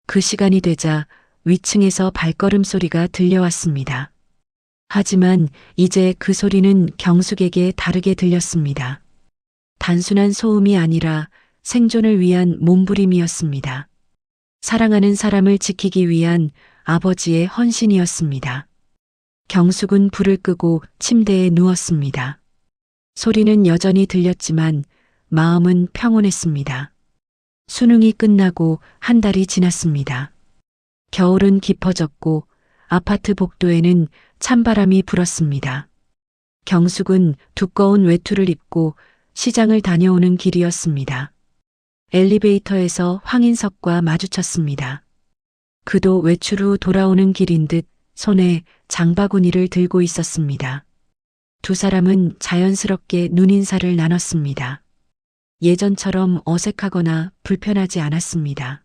그 시간이 되자 위층에서 발걸음 소리가 들려왔습니다. 하지만 이제 그 소리는 경숙에게 다르게 들렸습니다. 단순한 소음이 아니라 생존을 위한 몸부림이었습니다. 사랑하는 사람을 지키기 위한 아버지의 헌신이었습니다. 경숙은 불을 끄고 침대에 누웠습니다. 소리는 여전히 들렸지만 마음은 평온했습니다. 수능이 끝나고 한 달이 지났습니다. 겨울은 깊어졌고 아파트 복도에는 찬바람이 불었습니다. 경숙은 두꺼운 외투를 입고 시장을 다녀오는 길이었습니다. 엘리베이터에서 황인석과 마주쳤습니다. 그도 외출 후 돌아오는 길인 듯 손에 장바구니를 들고 있었습니다. 두 사람은 자연스럽게 눈인사를 나눴습니다. 예전처럼 어색하거나 불편하지 않았습니다.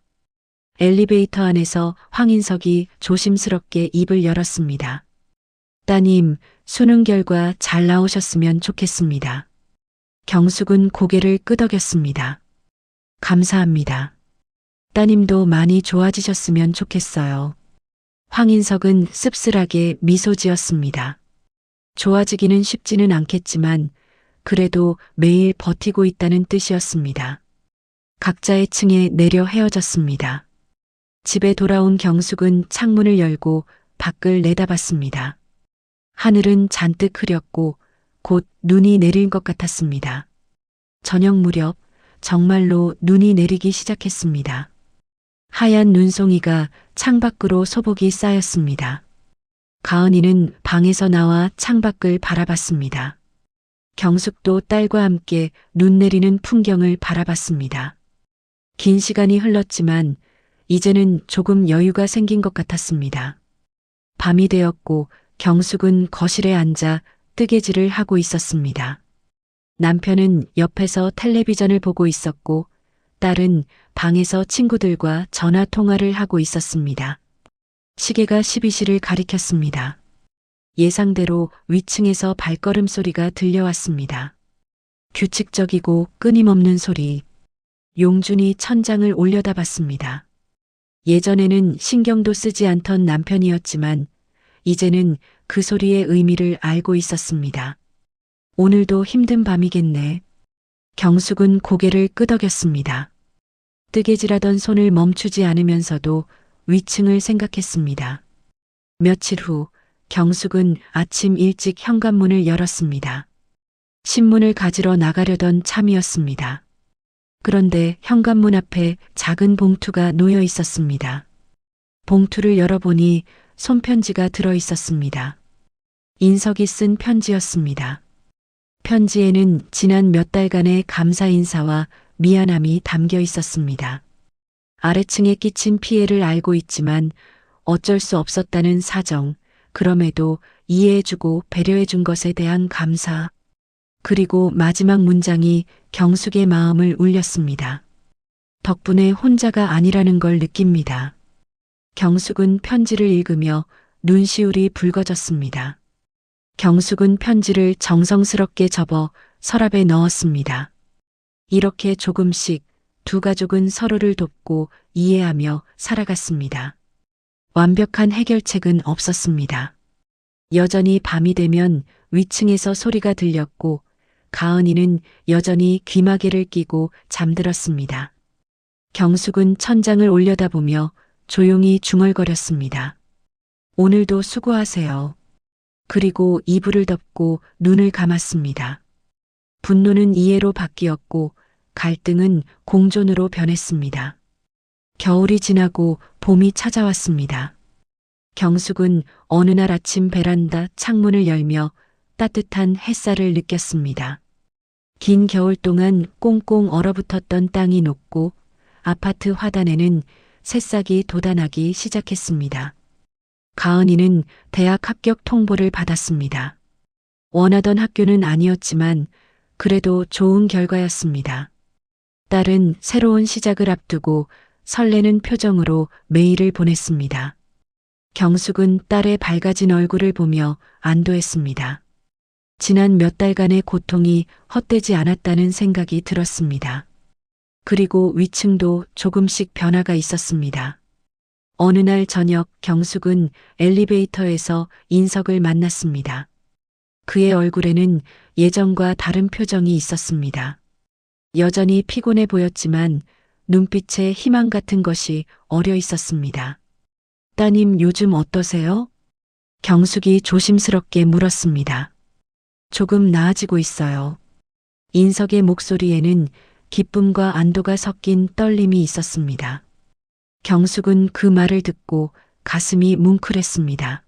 엘리베이터 안에서 황인석이 조심스럽게 입을 열었습니다. 따님, 수능 결과 잘 나오셨으면 좋겠습니다. 경숙은 고개를 끄덕였습니다. 감사합니다. 따님도 많이 좋아지셨으면 좋겠어요. 황인석은 씁쓸하게 미소 지었습니다. 좋아지기는 쉽지는 않겠지만 그래도 매일 버티고 있다는 뜻이었습니다. 각자의 층에 내려 헤어졌습니다. 집에 돌아온 경숙은 창문을 열고 밖을 내다봤습니다. 하늘은 잔뜩 흐렸고 곧 눈이 내릴 것 같았습니다. 저녁 무렵 정말로 눈이 내리기 시작했습니다. 하얀 눈송이가 창밖으로 소복이 쌓였습니다. 가은이는 방에서 나와 창밖을 바라봤습니다. 경숙도 딸과 함께 눈 내리는 풍경을 바라봤습니다. 긴 시간이 흘렀지만 이제는 조금 여유가 생긴 것 같았습니다. 밤이 되었고 경숙은 거실에 앉아 뜨개질을 하고 있었습니다. 남편은 옆에서 텔레비전을 보고 있었고 딸은 방에서 친구들과 전화 통화를 하고 있었습니다. 시계가 12시를 가리켰습니다. 예상대로 위층에서 발걸음 소리가 들려왔습니다. 규칙적이고 끊임없는 소리. 용준이 천장을 올려다봤습니다. 예전에는 신경도 쓰지 않던 남편이었지만 이제는 그 소리의 의미를 알고 있었습니다. 오늘도 힘든 밤이겠네. 경숙은 고개를 끄덕였습니다. 뜨개질하던 손을 멈추지 않으면서도 위층을 생각했습니다. 며칠 후 경숙은 아침 일찍 현관문을 열었습니다. 신문을 가지러 나가려던 참이었습니다. 그런데 현관문 앞에 작은 봉투가 놓여 있었습니다. 봉투를 열어보니 손편지가 들어 있었습니다. 인석이 쓴 편지였습니다. 편지에는 지난 몇 달간의 감사 인사와 미안함이 담겨 있었습니다. 아래층에 끼친 피해를 알고 있지만 어쩔 수 없었다는 사정, 그럼에도 이해해주고 배려해준 것에 대한 감사. 그리고 마지막 문장이 경숙의 마음을 울렸습니다. 덕분에 혼자가 아니라는 걸 느낍니다. 경숙은 편지를 읽으며 눈시울이 붉어졌습니다. 경숙은 편지를 정성스럽게 접어 서랍에 넣었습니다. 이렇게 조금씩 두 가족은 서로를 돕고 이해하며 살아갔습니다. 완벽한 해결책은 없었습니다. 여전히 밤이 되면 위층에서 소리가 들렸고 가은이는 여전히 귀마개를 끼고 잠들었습니다. 경숙은 천장을 올려다보며 조용히 중얼거렸습니다. 오늘도 수고하세요. 그리고 이불을 덮고 눈을 감았습니다. 분노는 이해로 바뀌었고 갈등은 공존으로 변했습니다. 겨울이 지나고 봄이 찾아왔습니다. 경숙은 어느 날 아침 베란다 창문을 열며 따뜻한 햇살을 느꼈습니다. 긴 겨울 동안 꽁꽁 얼어붙었던 땅이 녹고 아파트 화단에는 새싹이 돋아나기 시작했습니다. 가은이는 대학 합격 통보를 받았습니다. 원하던 학교는 아니었지만 그래도 좋은 결과였습니다. 딸은 새로운 시작을 앞두고 설레는 표정으로 메일을 보냈습니다. 경숙은 딸의 밝아진 얼굴을 보며 안도했습니다. 지난 몇 달간의 고통이 헛되지 않았다는 생각이 들었습니다. 그리고 위층도 조금씩 변화가 있었습니다. 어느 날 저녁 경숙은 엘리베이터에서 인석을 만났습니다. 그의 얼굴에는 예전과 다른 표정이 있었습니다. 여전히 피곤해 보였지만 눈빛에 희망 같은 것이 어려 있었습니다. 따님 요즘 어떠세요? 경숙이 조심스럽게 물었습니다. 조금 나아지고 있어요. 인석의 목소리에는 기쁨과 안도가 섞인 떨림이 있었습니다. 경숙은 그 말을 듣고 가슴이 뭉클했습니다.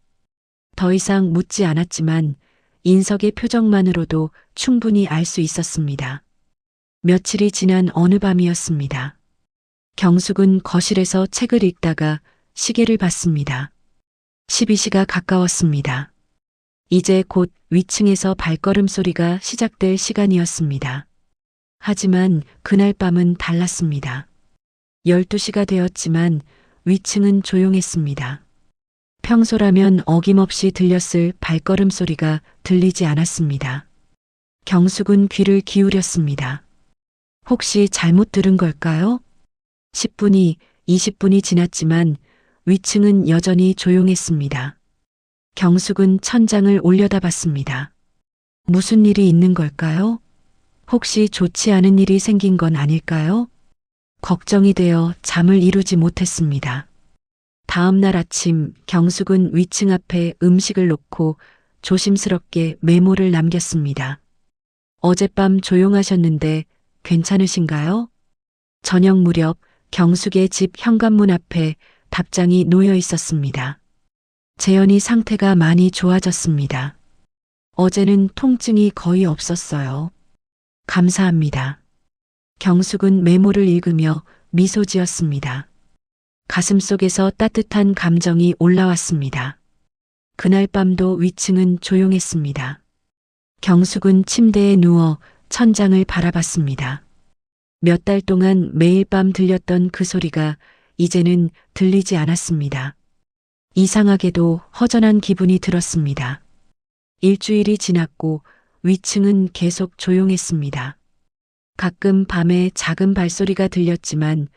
더 이상 묻지 않았지만 인석의 표정만으로도 충분히 알 수 있었습니다. 며칠이 지난 어느 밤이었습니다. 경숙은 거실에서 책을 읽다가 시계를 봤습니다. 12시가 가까웠습니다. 이제 곧 위층에서 발걸음 소리가 시작될 시간이었습니다. 하지만 그날 밤은 달랐습니다. 12시가 되었지만 위층은 조용했습니다. 평소라면 어김없이 들렸을 발걸음 소리가 들리지 않았습니다. 경숙은 귀를 기울였습니다. 혹시 잘못 들은 걸까요? 10분이, 20분이 지났지만 위층은 여전히 조용했습니다. 경숙은 천장을 올려다봤습니다. 무슨 일이 있는 걸까요? 혹시 좋지 않은 일이 생긴 건 아닐까요? 걱정이 되어 잠을 이루지 못했습니다. 다음 날 아침 경숙은 위층 앞에 음식을 놓고 조심스럽게 메모를 남겼습니다. 어젯밤 조용하셨는데 괜찮으신가요? 저녁 무렵 경숙의 집 현관문 앞에 답장이 놓여 있었습니다. 재현이 상태가 많이 좋아졌습니다. 어제는 통증이 거의 없었어요. 감사합니다. 경숙은 메모를 읽으며 미소 지었습니다. 가슴속에서 따뜻한 감정이 올라왔습니다. 그날 밤도 위층은 조용했습니다. 경숙은 침대에 누워 천장을 바라봤습니다. 몇 달 동안 매일 밤 들렸던 그 소리가 이제는 들리지 않았습니다. 이상하게도 허전한 기분이 들었습니다. 일주일이 지났고 위층은 계속 조용했습니다. 가끔 밤에 작은 발소리가 들렸지만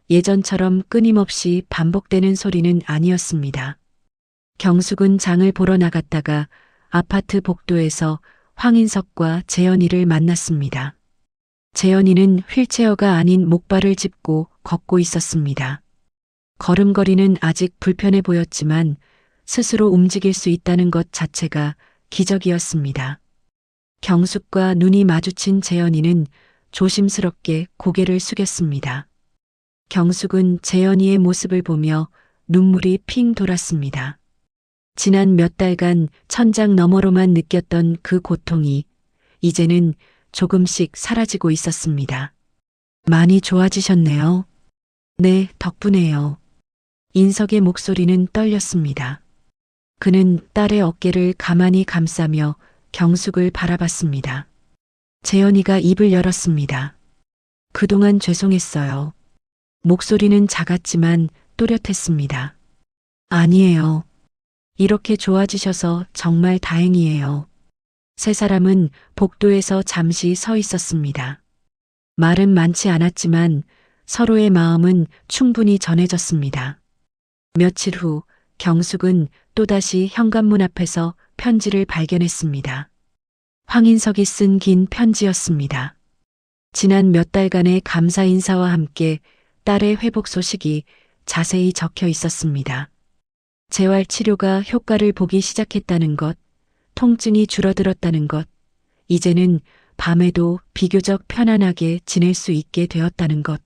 예전처럼 끊임없이 반복되는 소리는 아니었습니다. 경숙은 장을 보러 나갔다가 아파트 복도에서 황인석과 재현이를 만났습니다. 재현이는 휠체어가 아닌 목발을 짚고 걷고 있었습니다. 걸음걸이는 아직 불편해 보였지만 스스로 움직일 수 있다는 것 자체가 기적이었습니다. 경숙과 눈이 마주친 재현이는 조심스럽게 고개를 숙였습니다. 경숙은 재현이의 모습을 보며 눈물이 핑 돌았습니다. 지난 몇 달간 천장 너머로만 느꼈던 그 고통이 이제는 조금씩 사라지고 있었습니다. 많이 좋아지셨네요. 네, 덕분에요. 인석의 목소리는 떨렸습니다. 그는 딸의 어깨를 가만히 감싸며 경숙을 바라봤습니다. 재현이가 입을 열었습니다. 그동안 죄송했어요. 목소리는 작았지만 또렷했습니다. 아니에요. 이렇게 좋아지셔서 정말 다행이에요. 세 사람은 복도에서 잠시 서 있었습니다. 말은 많지 않았지만 서로의 마음은 충분히 전해졌습니다. 며칠 후 경숙은 또다시 현관문 앞에서 편지를 발견했습니다. 황인석이 쓴 긴 편지였습니다. 지난 몇 달간의 감사 인사와 함께 딸의 회복 소식이 자세히 적혀 있었습니다. 재활 치료가 효과를 보기 시작했다는 것, 통증이 줄어들었다는 것, 이제는 밤에도 비교적 편안하게 지낼 수 있게 되었다는 것.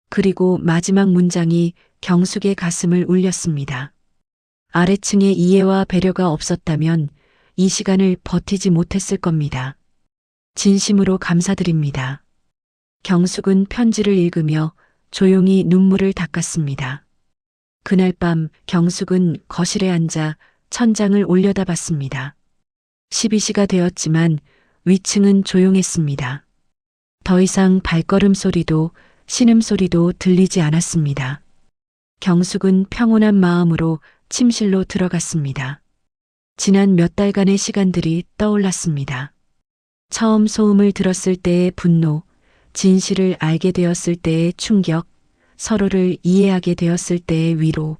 그리고 마지막 문장이 경숙의 가슴을 울렸습니다. 아래층에 이해와 배려가 없었다면 이 시간을 버티지 못했을 겁니다. 진심으로 감사드립니다. 경숙은 편지를 읽으며 조용히 눈물을 닦았습니다. 그날 밤 경숙은 거실에 앉아 천장을 올려다봤습니다. 12시가 되었지만 위층은 조용했습니다. 더 이상 발걸음 소리도 신음소리도 들리지 않았습니다. 경숙은 평온한 마음으로 침실로 들어갔습니다. 지난 몇 달간의 시간들이 떠올랐습니다. 처음 소음을 들었을 때의 분노, 진실을 알게 되었을 때의 충격, 서로를 이해하게 되었을 때의 위로,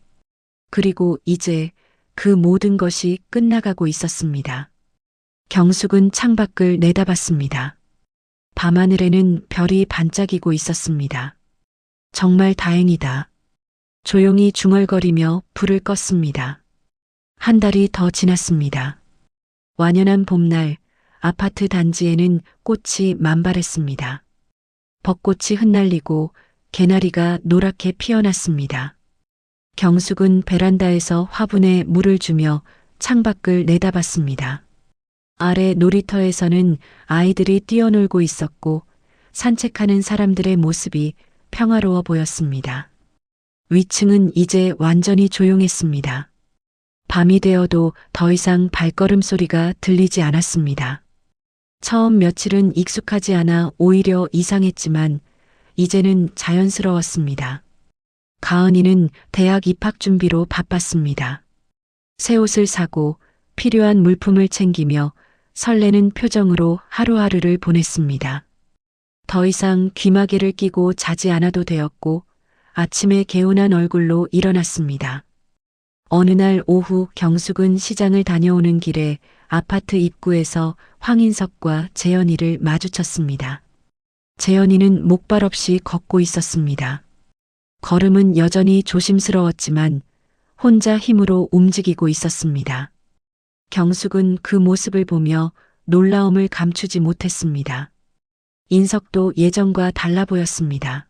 그리고 이제 그 모든 것이 끝나가고 있었습니다. 경숙은 창밖을 내다봤습니다. 밤하늘에는 별이 반짝이고 있었습니다. 정말 다행이다. 조용히 중얼거리며 불을 껐습니다. 한 달이 더 지났습니다. 완연한 봄날 아파트 단지에는 꽃이 만발했습니다. 벚꽃이 흩날리고 개나리가 노랗게 피어났습니다. 경숙은 베란다에서 화분에 물을 주며 창밖을 내다봤습니다. 아래 놀이터에서는 아이들이 뛰어놀고 있었고 산책하는 사람들의 모습이 평화로워 보였습니다. 위층은 이제 완전히 조용했습니다. 밤이 되어도 더 이상 발걸음 소리가 들리지 않았습니다. 처음 며칠은 익숙하지 않아 오히려 이상했지만 이제는 자연스러웠습니다. 가은이는 대학 입학 준비로 바빴습니다. 새 옷을 사고 필요한 물품을 챙기며 설레는 표정으로 하루하루를 보냈습니다. 더 이상 귀마개를 끼고 자지 않아도 되었고 아침에 개운한 얼굴로 일어났습니다. 어느 날 오후 경숙은 시장을 다녀오는 길에 아파트 입구에서 황인석과 재현이를 마주쳤습니다. 재현이는 목발 없이 걷고 있었습니다. 걸음은 여전히 조심스러웠지만 혼자 힘으로 움직이고 있었습니다. 경숙은 그 모습을 보며 놀라움을 감추지 못했습니다. 인석도 예전과 달라 보였습니다.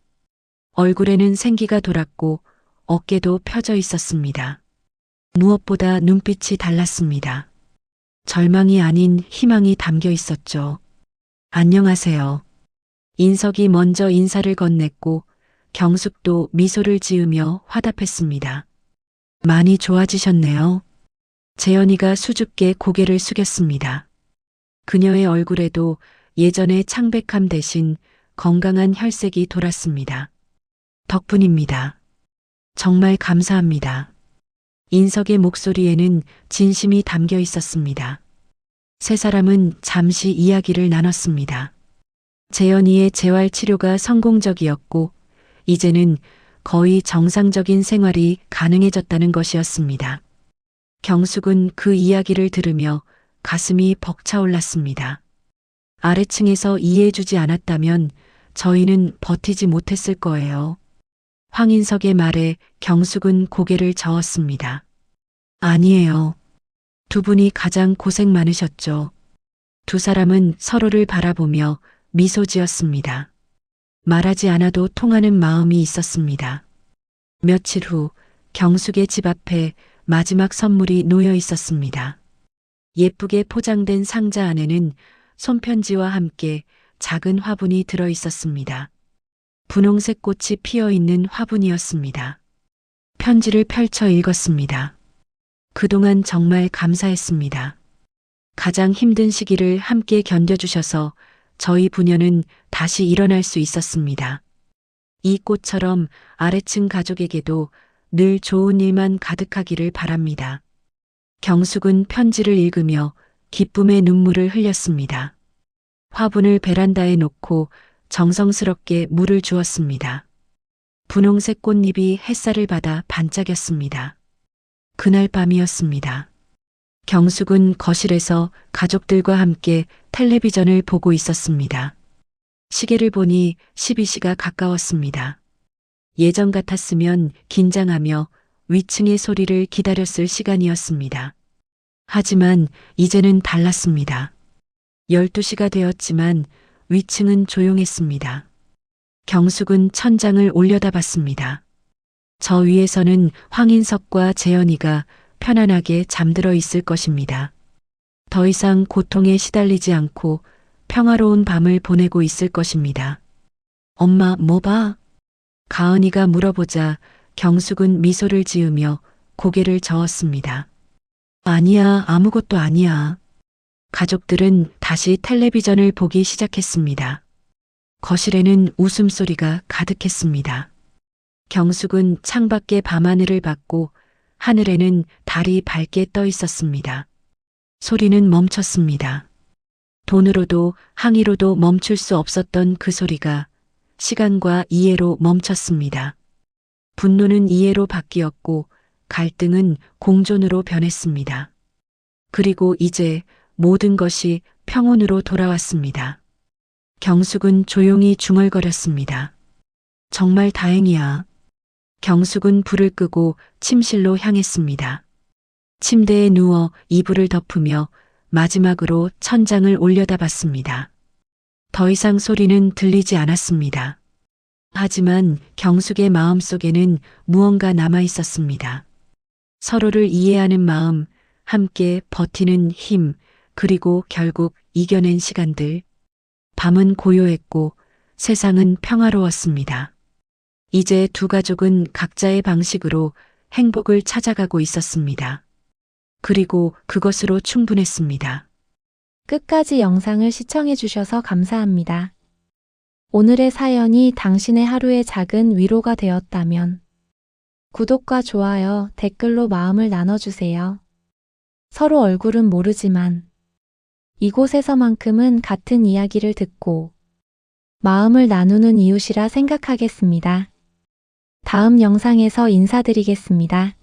얼굴에는 생기가 돌았고 어깨도 펴져 있었습니다. 무엇보다 눈빛이 달랐습니다. 절망이 아닌 희망이 담겨 있었죠. 안녕하세요. 인석이 먼저 인사를 건넸고 경숙도 미소를 지으며 화답했습니다. 많이 좋아지셨네요. 재현이가 수줍게 고개를 숙였습니다. 그녀의 얼굴에도 예전의 창백함 대신 건강한 혈색이 돌았습니다. 덕분입니다. 정말 감사합니다. 인석의 목소리에는 진심이 담겨 있었습니다. 세 사람은 잠시 이야기를 나눴습니다. 재현이의 재활 치료가 성공적이었고 이제는 거의 정상적인 생활이 가능해졌다는 것이었습니다. 경숙은 그 이야기를 들으며 가슴이 벅차올랐습니다. 아래층에서 이해해주지 않았다면 저희는 버티지 못했을 거예요. 황인석의 말에 경숙은 고개를 저었습니다. 아니에요. 두 분이 가장 고생 많으셨죠. 두 사람은 서로를 바라보며 미소 지었습니다. 말하지 않아도 통하는 마음이 있었습니다. 며칠 후 경숙의 집 앞에 마지막 선물이 놓여 있었습니다. 예쁘게 포장된 상자 안에는 손편지와 함께 작은 화분이 들어 있었습니다. 분홍색 꽃이 피어 있는 화분이었습니다. 편지를 펼쳐 읽었습니다. 그동안 정말 감사했습니다. 가장 힘든 시기를 함께 견뎌주셔서 저희 부녀는 다시 일어날 수 있었습니다. 이 꽃처럼 아래층 가족에게도 늘 좋은 일만 가득하기를 바랍니다. 경숙은 편지를 읽으며 기쁨의 눈물을 흘렸습니다. 화분을 베란다에 놓고 정성스럽게 물을 주었습니다. 분홍색 꽃잎이 햇살을 받아 반짝였습니다. 그날 밤이었습니다. 경숙은 거실에서 가족들과 함께 텔레비전을 보고 있었습니다. 시계를 보니 12시가 가까웠습니다. 예전 같았으면 긴장하며 위층의 소리를 기다렸을 시간이었습니다. 하지만 이제는 달랐습니다. 12시가 되었지만 위층은 조용했습니다. 경숙은 천장을 올려다봤습니다. 저 위에서는 황인석과 재현이가 편안하게 잠들어 있을 것입니다. 더 이상 고통에 시달리지 않고 평화로운 밤을 보내고 있을 것입니다. 엄마, 뭐 봐? 가은이가 물어보자 경숙은 미소를 지으며 고개를 저었습니다. 아니야, 아무것도 아니야. 가족들은 다시 텔레비전을 보기 시작했습니다. 거실에는 웃음소리가 가득했습니다. 경숙은 창밖의 밤하늘을 봤고 하늘에는 달이 밝게 떠 있었습니다. 소리는 멈췄습니다. 돈으로도 항의로도 멈출 수 없었던 그 소리가 시간과 이해로 멈췄습니다. 분노는 이해로 바뀌었고 갈등은 공존으로 변했습니다. 그리고 이제 모든 것이 평온으로 돌아왔습니다. 경숙은 조용히 중얼거렸습니다. 정말 다행이야. 경숙은 불을 끄고 침실로 향했습니다. 침대에 누워 이불을 덮으며 마지막으로 천장을 올려다봤습니다. 더 이상 소리는 들리지 않았습니다. 하지만 경숙의 마음속에는 무언가 남아 있었습니다. 서로를 이해하는 마음, 함께 버티는 힘, 그리고 결국 이겨낸 시간들. 밤은 고요했고 세상은 평화로웠습니다. 이제 두 가족은 각자의 방식으로 행복을 찾아가고 있었습니다. 그리고 그것으로 충분했습니다. 끝까지 영상을 시청해 주셔서 감사합니다. 오늘의 사연이 당신의 하루에 작은 위로가 되었다면 구독과 좋아요, 댓글로 마음을 나눠주세요. 서로 얼굴은 모르지만 이곳에서만큼은 같은 이야기를 듣고 마음을 나누는 이웃이라 생각하겠습니다. 다음 영상에서 인사드리겠습니다.